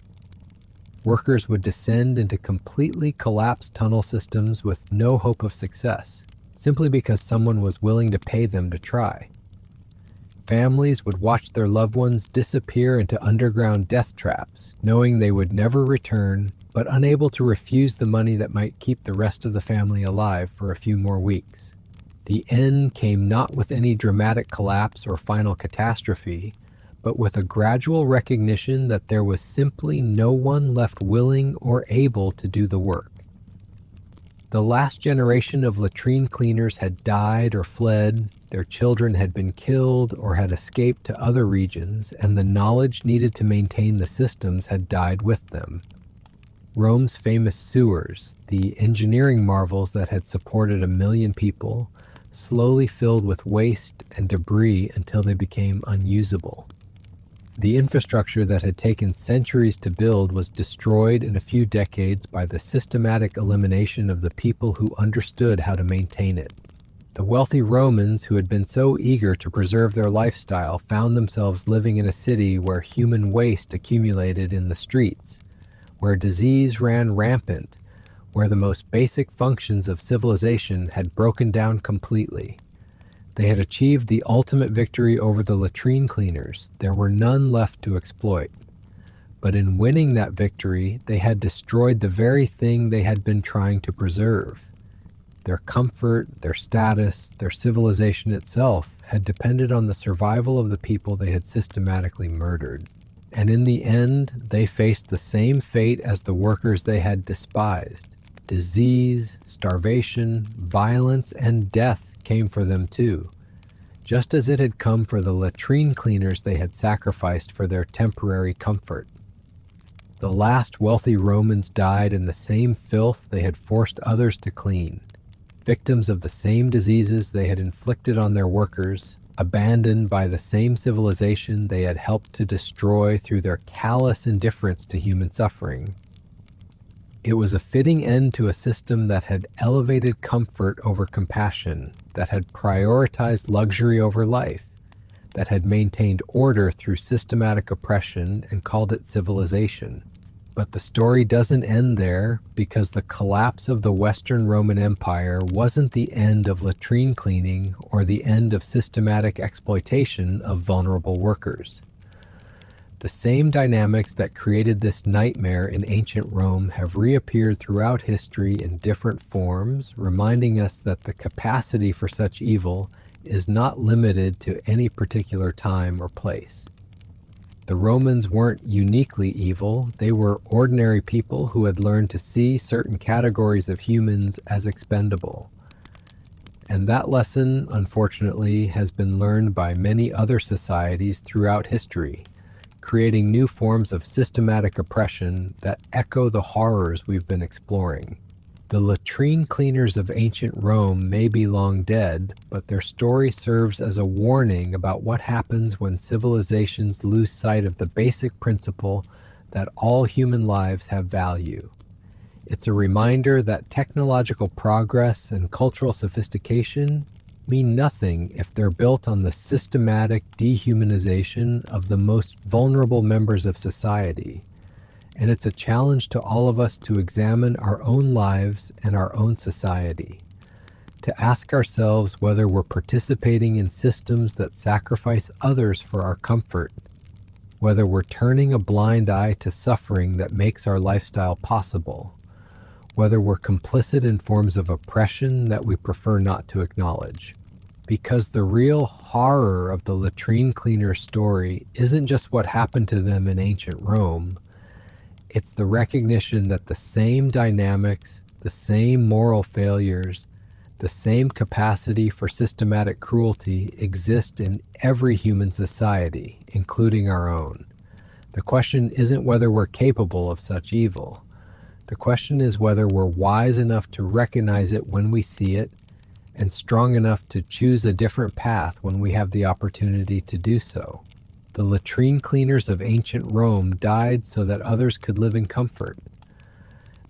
Workers would descend into completely collapsed tunnel systems with no hope of success, simply because someone was willing to pay them to try. Families would watch their loved ones disappear into underground death traps, knowing they would never return, but unable to refuse the money that might keep the rest of the family alive for a few more weeks. The end came not with any dramatic collapse or final catastrophe, but with a gradual recognition that there was simply no one left willing or able to do the work. The last generation of latrine cleaners had died or fled, their children had been killed or had escaped to other regions, and the knowledge needed to maintain the systems had died with them. Rome's famous sewers, the engineering marvels that had supported 1 million people, slowly filled with waste and debris until they became unusable. The infrastructure that had taken centuries to build was destroyed in a few decades by the systematic elimination of the people who understood how to maintain it. The wealthy Romans who had been so eager to preserve their lifestyle found themselves living in a city where human waste accumulated in the streets, where disease ran rampant, where the most basic functions of civilization had broken down completely. They had achieved the ultimate victory over the latrine cleaners. There were none left to exploit. But in winning that victory, they had destroyed the very thing they had been trying to preserve. Their comfort, their status, their civilization itself had depended on the survival of the people they had systematically murdered. And in the end, they faced the same fate as the workers they had despised. Disease, starvation, violence, and death came for them too, just as it had come for the latrine cleaners they had sacrificed for their temporary comfort. The last wealthy Romans died in the same filth they had forced others to clean, victims of the same diseases they had inflicted on their workers, abandoned by the same civilization they had helped to destroy through their callous indifference to human suffering. It was a fitting end to a system that had elevated comfort over compassion, that had prioritized luxury over life, that had maintained order through systematic oppression and called it civilization. But the story doesn't end there, because the collapse of the Western Roman Empire wasn't the end of latrine cleaning or the end of systematic exploitation of vulnerable workers. The same dynamics that created this nightmare in ancient Rome have reappeared throughout history in different forms, reminding us that the capacity for such evil is not limited to any particular time or place. The Romans weren't uniquely evil, they were ordinary people who had learned to see certain categories of humans as expendable. And that lesson, unfortunately, has been learned by many other societies throughout history, creating new forms of systematic oppression that echo the horrors we've been exploring. The latrine cleaners of ancient Rome may be long dead, but their story serves as a warning about what happens when civilizations lose sight of the basic principle that all human lives have value. It's a reminder that technological progress and cultural sophistication mean nothing if they're built on the systematic dehumanization of the most vulnerable members of society. And it's a challenge to all of us to examine our own lives and our own society, to ask ourselves whether we're participating in systems that sacrifice others for our comfort, whether we're turning a blind eye to suffering that makes our lifestyle possible, whether we're complicit in forms of oppression that we prefer not to acknowledge. Because the real horror of the latrine cleaner story isn't just what happened to them in ancient Rome, it's the recognition that the same dynamics, the same moral failures, the same capacity for systematic cruelty exist in every human society, including our own. The question isn't whether we're capable of such evil. The question is whether we're wise enough to recognize it when we see it, and strong enough to choose a different path when we have the opportunity to do so. The latrine cleaners of ancient Rome died so that others could live in comfort.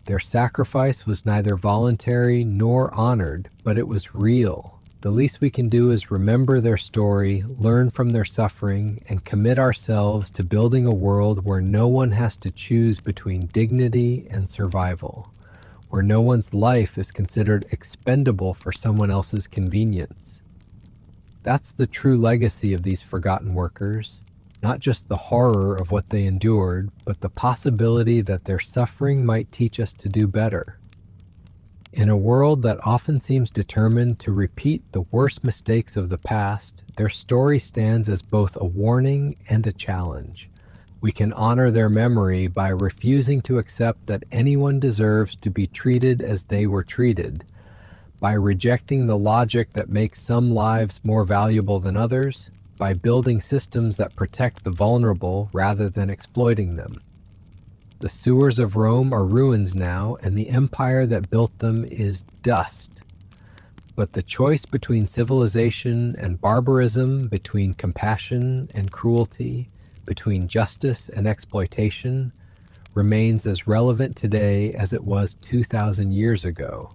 Their sacrifice was neither voluntary nor honored, but it was real. The least we can do is remember their story, learn from their suffering, and commit ourselves to building a world where no one has to choose between dignity and survival, where no one's life is considered expendable for someone else's convenience. That's the true legacy of these forgotten workers. Not just the horror of what they endured, but the possibility that their suffering might teach us to do better. In a world that often seems determined to repeat the worst mistakes of the past, their story stands as both a warning and a challenge. We can honor their memory by refusing to accept that anyone deserves to be treated as they were treated, by rejecting the logic that makes some lives more valuable than others, by building systems that protect the vulnerable rather than exploiting them. The sewers of Rome are ruins now, and the empire that built them is dust. But the choice between civilization and barbarism, between compassion and cruelty, between justice and exploitation, remains as relevant today as it was 2,000 years ago.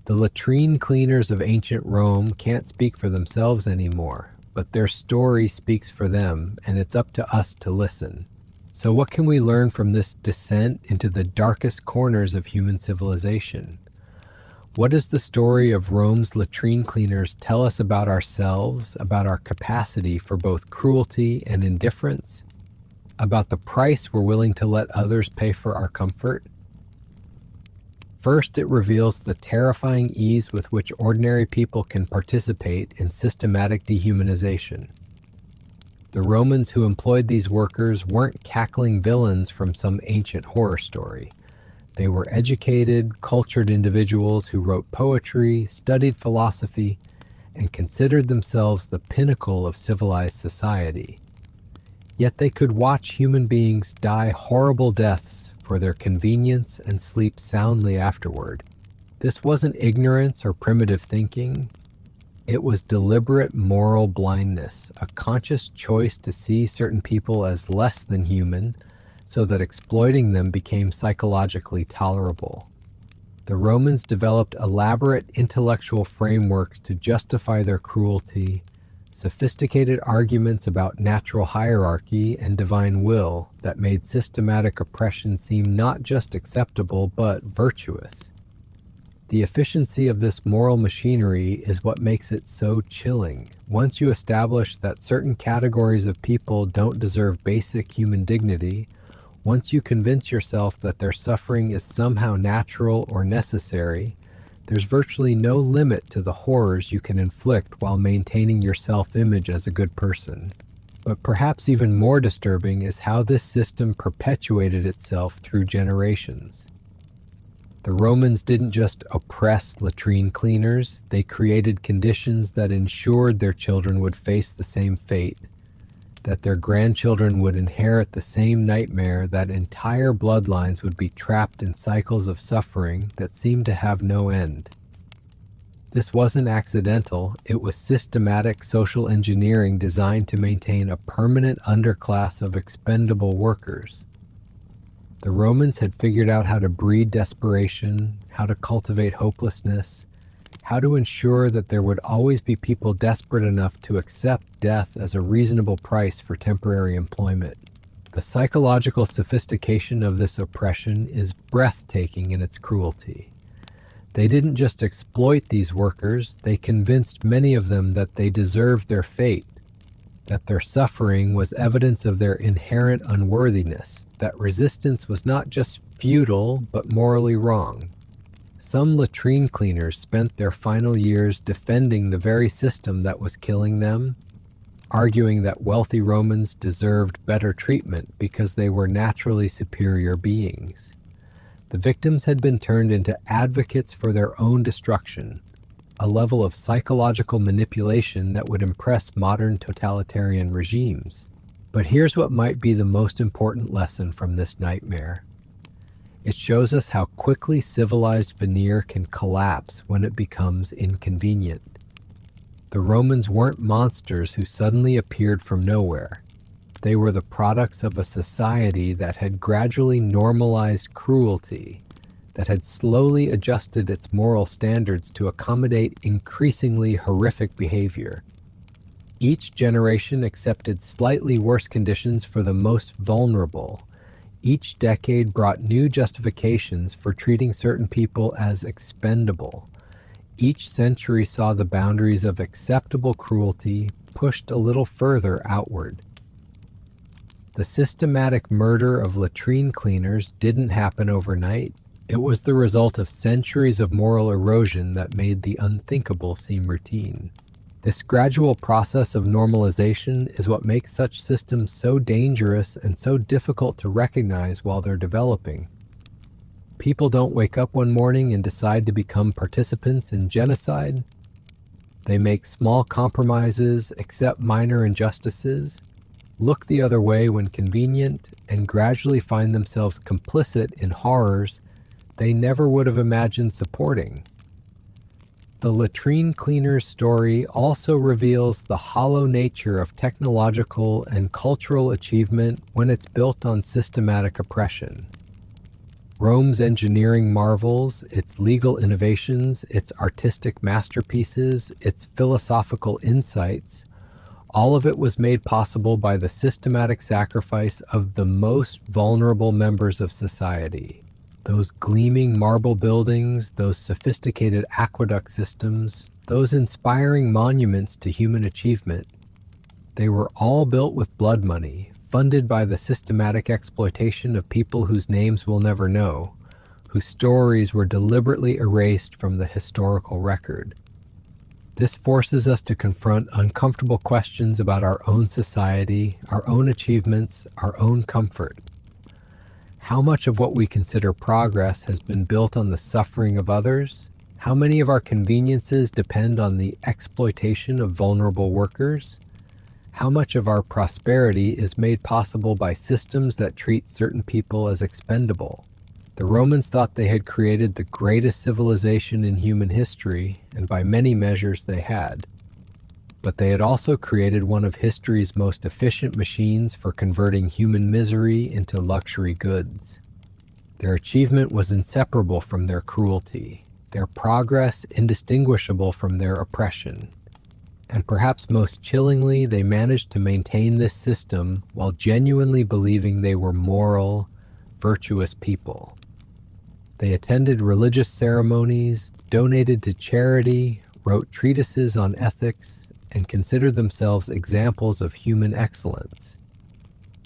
The latrine cleaners of ancient Rome can't speak for themselves anymore, but their story speaks for them, and it's up to us to listen. So what can we learn from this descent into the darkest corners of human civilization? What does the story of Rome's latrine cleaners tell us about ourselves, about our capacity for both cruelty and indifference, about the price we're willing to let others pay for our comfort? First, it reveals the terrifying ease with which ordinary people can participate in systematic dehumanization. The Romans who employed these workers weren't cackling villains from some ancient horror story. They were educated, cultured individuals who wrote poetry, studied philosophy, and considered themselves the pinnacle of civilized society. Yet they could watch human beings die horrible deaths for their convenience and sleep soundly afterward. This wasn't ignorance or primitive thinking. It was deliberate moral blindness, a conscious choice to see certain people as less than human, so that exploiting them became psychologically tolerable. The Romans developed elaborate intellectual frameworks to justify their cruelty, sophisticated arguments about natural hierarchy and divine will that made systematic oppression seem not just acceptable but virtuous. The efficiency of this moral machinery is what makes it so chilling. Once you establish that certain categories of people don't deserve basic human dignity, once you convince yourself that their suffering is somehow natural or necessary, There's virtually no limit to the horrors you can inflict while maintaining your self-image as a good person. But perhaps even more disturbing is how this system perpetuated itself through generations. The Romans didn't just oppress latrine cleaners, they created conditions that ensured their children would face the same fate, that their grandchildren would inherit the same nightmare, that entire bloodlines would be trapped in cycles of suffering that seemed to have no end. This wasn't accidental, it was systematic social engineering designed to maintain a permanent underclass of expendable workers. The Romans had figured out how to breed desperation, how to cultivate hopelessness, how to ensure that there would always be people desperate enough to accept death as a reasonable price for temporary employment. The psychological sophistication of this oppression is breathtaking in its cruelty. They didn't just exploit these workers, they convinced many of them that they deserved their fate, that their suffering was evidence of their inherent unworthiness, that resistance was not just futile but morally wrong. Some latrine cleaners spent their final years defending the very system that was killing them, arguing that wealthy Romans deserved better treatment because they were naturally superior beings. The victims had been turned into advocates for their own destruction, a level of psychological manipulation that would impress modern totalitarian regimes. But here's what might be the most important lesson from this nightmare. It shows us how quickly civilized veneer can collapse when it becomes inconvenient. The Romans weren't monsters who suddenly appeared from nowhere. They were the products of a society that had gradually normalized cruelty, that had slowly adjusted its moral standards to accommodate increasingly horrific behavior. Each generation accepted slightly worse conditions for the most vulnerable. Each decade brought new justifications for treating certain people as expendable. Each century saw the boundaries of acceptable cruelty pushed a little further outward. The systematic murder of latrine cleaners didn't happen overnight. It was the result of centuries of moral erosion that made the unthinkable seem routine. This gradual process of normalization is what makes such systems so dangerous and so difficult to recognize while they're developing. People don't wake up one morning and decide to become participants in genocide. They make small compromises, accept minor injustices, look the other way when convenient, and gradually find themselves complicit in horrors they never would have imagined supporting. The latrine cleaner's story also reveals the hollow nature of technological and cultural achievement when it's built on systematic oppression. Rome's engineering marvels, its legal innovations, its artistic masterpieces, its philosophical insights, all of it was made possible by the systematic sacrifice of the most vulnerable members of society. Those gleaming marble buildings, those sophisticated aqueduct systems, those inspiring monuments to human achievement, they were all built with blood money, funded by the systematic exploitation of people whose names we'll never know, whose stories were deliberately erased from the historical record. This forces us to confront uncomfortable questions about our own society, our own achievements, our own comfort. How much of what we consider progress has been built on the suffering of others? How many of our conveniences depend on the exploitation of vulnerable workers? How much of our prosperity is made possible by systems that treat certain people as expendable? The Romans thought they had created the greatest civilization in human history, and by many measures they had. But they had also created one of history's most efficient machines for converting human misery into luxury goods. Their achievement was inseparable from their cruelty, their progress indistinguishable from their oppression. And perhaps most chillingly, they managed to maintain this system while genuinely believing they were moral, virtuous people. They attended religious ceremonies, donated to charity, wrote treatises on ethics, and considered themselves examples of human excellence.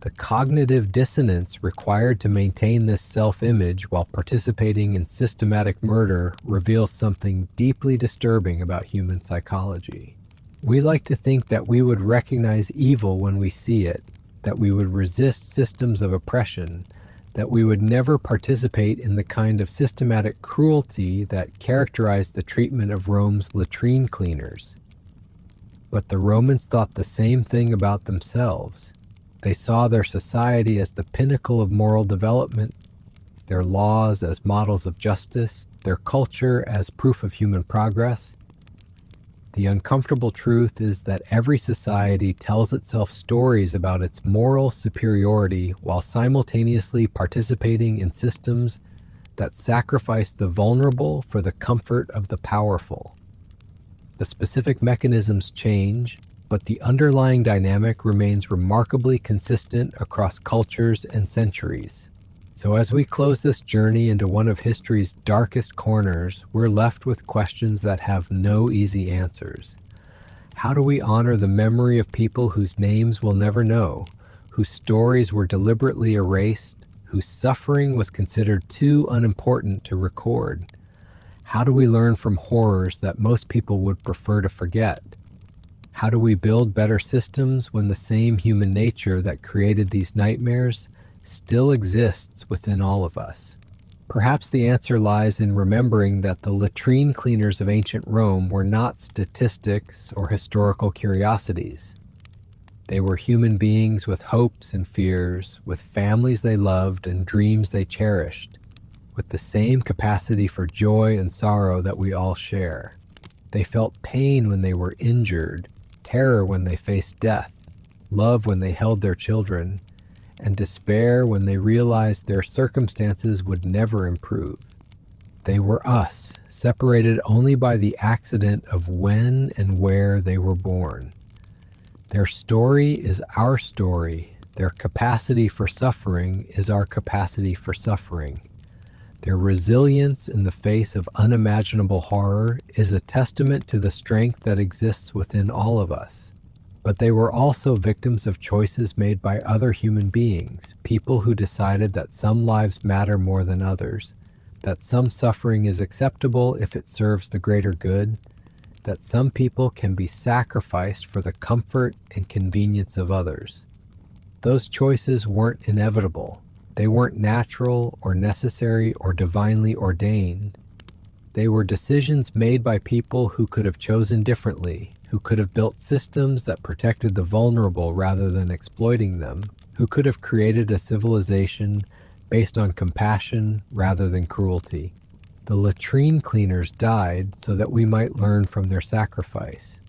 The cognitive dissonance required to maintain this self-image while participating in systematic murder reveals something deeply disturbing about human psychology. We like to think that we would recognize evil when we see it, that we would resist systems of oppression, that we would never participate in the kind of systematic cruelty that characterized the treatment of Rome's latrine cleaners. But the Romans thought the same thing about themselves. They saw their society as the pinnacle of moral development, their laws as models of justice, their culture as proof of human progress. The uncomfortable truth is that every society tells itself stories about its moral superiority while simultaneously participating in systems that sacrifice the vulnerable for the comfort of the powerful. The specific mechanisms change, but the underlying dynamic remains remarkably consistent across cultures and centuries. So as we close this journey into one of history's darkest corners, we're left with questions that have no easy answers. How do we honor the memory of people whose names we'll never know, whose stories were deliberately erased, whose suffering was considered too unimportant to record? How do we learn from horrors that most people would prefer to forget? How do we build better systems when the same human nature that created these nightmares still exists within all of us? Perhaps the answer lies in remembering that the latrine cleaners of ancient Rome were not statistics or historical curiosities. They were human beings with hopes and fears, with families they loved and dreams they cherished, with the same capacity for joy and sorrow that we all share. They felt pain when they were injured, terror when they faced death, love when they held their children, and despair when they realized their circumstances would never improve. They were us, separated only by the accident of when and where they were born. Their story is our story. Their capacity for suffering is our capacity for suffering. Their resilience in the face of unimaginable horror is a testament to the strength that exists within all of us. But they were also victims of choices made by other human beings, people who decided that some lives matter more than others, that some suffering is acceptable if it serves the greater good, that some people can be sacrificed for the comfort and convenience of others. Those choices weren't inevitable. They weren't natural or necessary or divinely ordained. They were decisions made by people who could have chosen differently, who could have built systems that protected the vulnerable rather than exploiting them, who could have created a civilization based on compassion rather than cruelty. The latrine cleaners died so that we might learn from their sacrifice.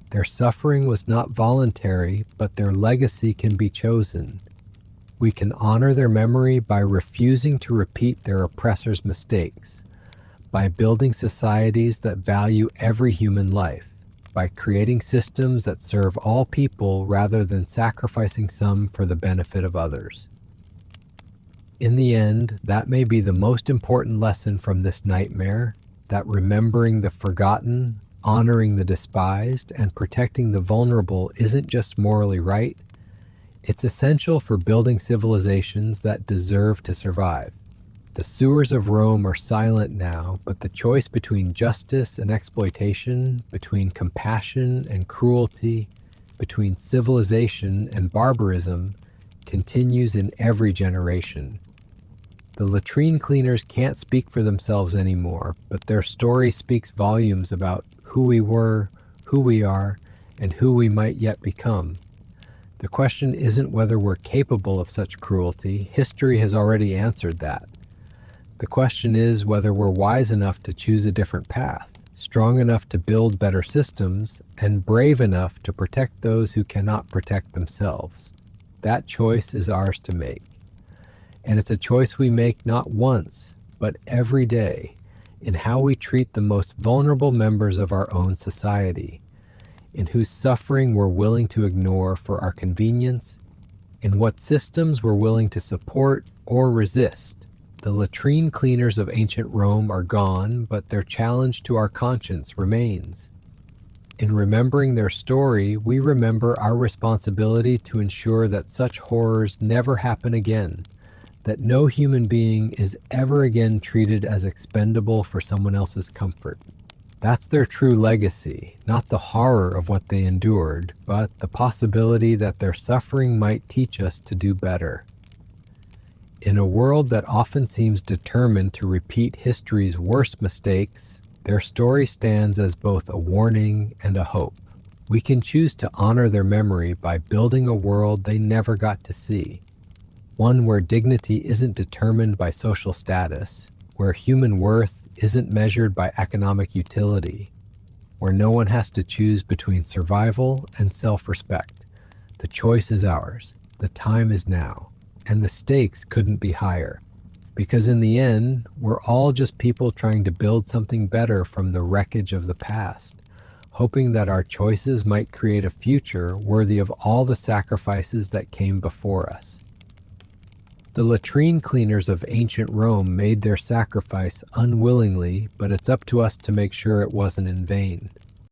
Their suffering was not voluntary, but their legacy can be chosen. We can honor their memory by refusing to repeat their oppressors' mistakes, by building societies that value every human life, by creating systems that serve all people rather than sacrificing some for the benefit of others. In the end, that may be the most important lesson from this nightmare, that remembering the forgotten, honoring the despised, and protecting the vulnerable isn't just morally right, it's essential for building civilizations that deserve to survive. The sewers of Rome are silent now, but the choice between justice and exploitation, between compassion and cruelty, between civilization and barbarism, continues in every generation. The latrine cleaners can't speak for themselves anymore, but their story speaks volumes about who we were, who we are, and who we might yet become. The question isn't whether we're capable of such cruelty. History has already answered that. The question is whether we're wise enough to choose a different path, strong enough to build better systems, and brave enough to protect those who cannot protect themselves. That choice is ours to make. And it's a choice we make not once, but every day, in how we treat the most vulnerable members of our own society, in whose suffering we're willing to ignore for our convenience, in what systems we're willing to support or resist. The latrine cleaners of ancient Rome are gone, but their challenge to our conscience remains. In remembering their story, we remember our responsibility to ensure that such horrors never happen again, that no human being is ever again treated as expendable for someone else's comfort. That's their true legacy, not the horror of what they endured, but the possibility that their suffering might teach us to do better. In a world that often seems determined to repeat history's worst mistakes, their story stands as both a warning and a hope. We can choose to honor their memory by building a world they never got to see, one where dignity isn't determined by social status, where human worth isn't measured by economic utility, where no one has to choose between survival and self-respect. The choice is ours. The time is now. And the stakes couldn't be higher. Because in the end, we're all just people trying to build something better from the wreckage of the past, hoping that our choices might create a future worthy of all the sacrifices that came before us. The latrine cleaners of ancient Rome made their sacrifice unwillingly, but it's up to us to make sure it wasn't in vain.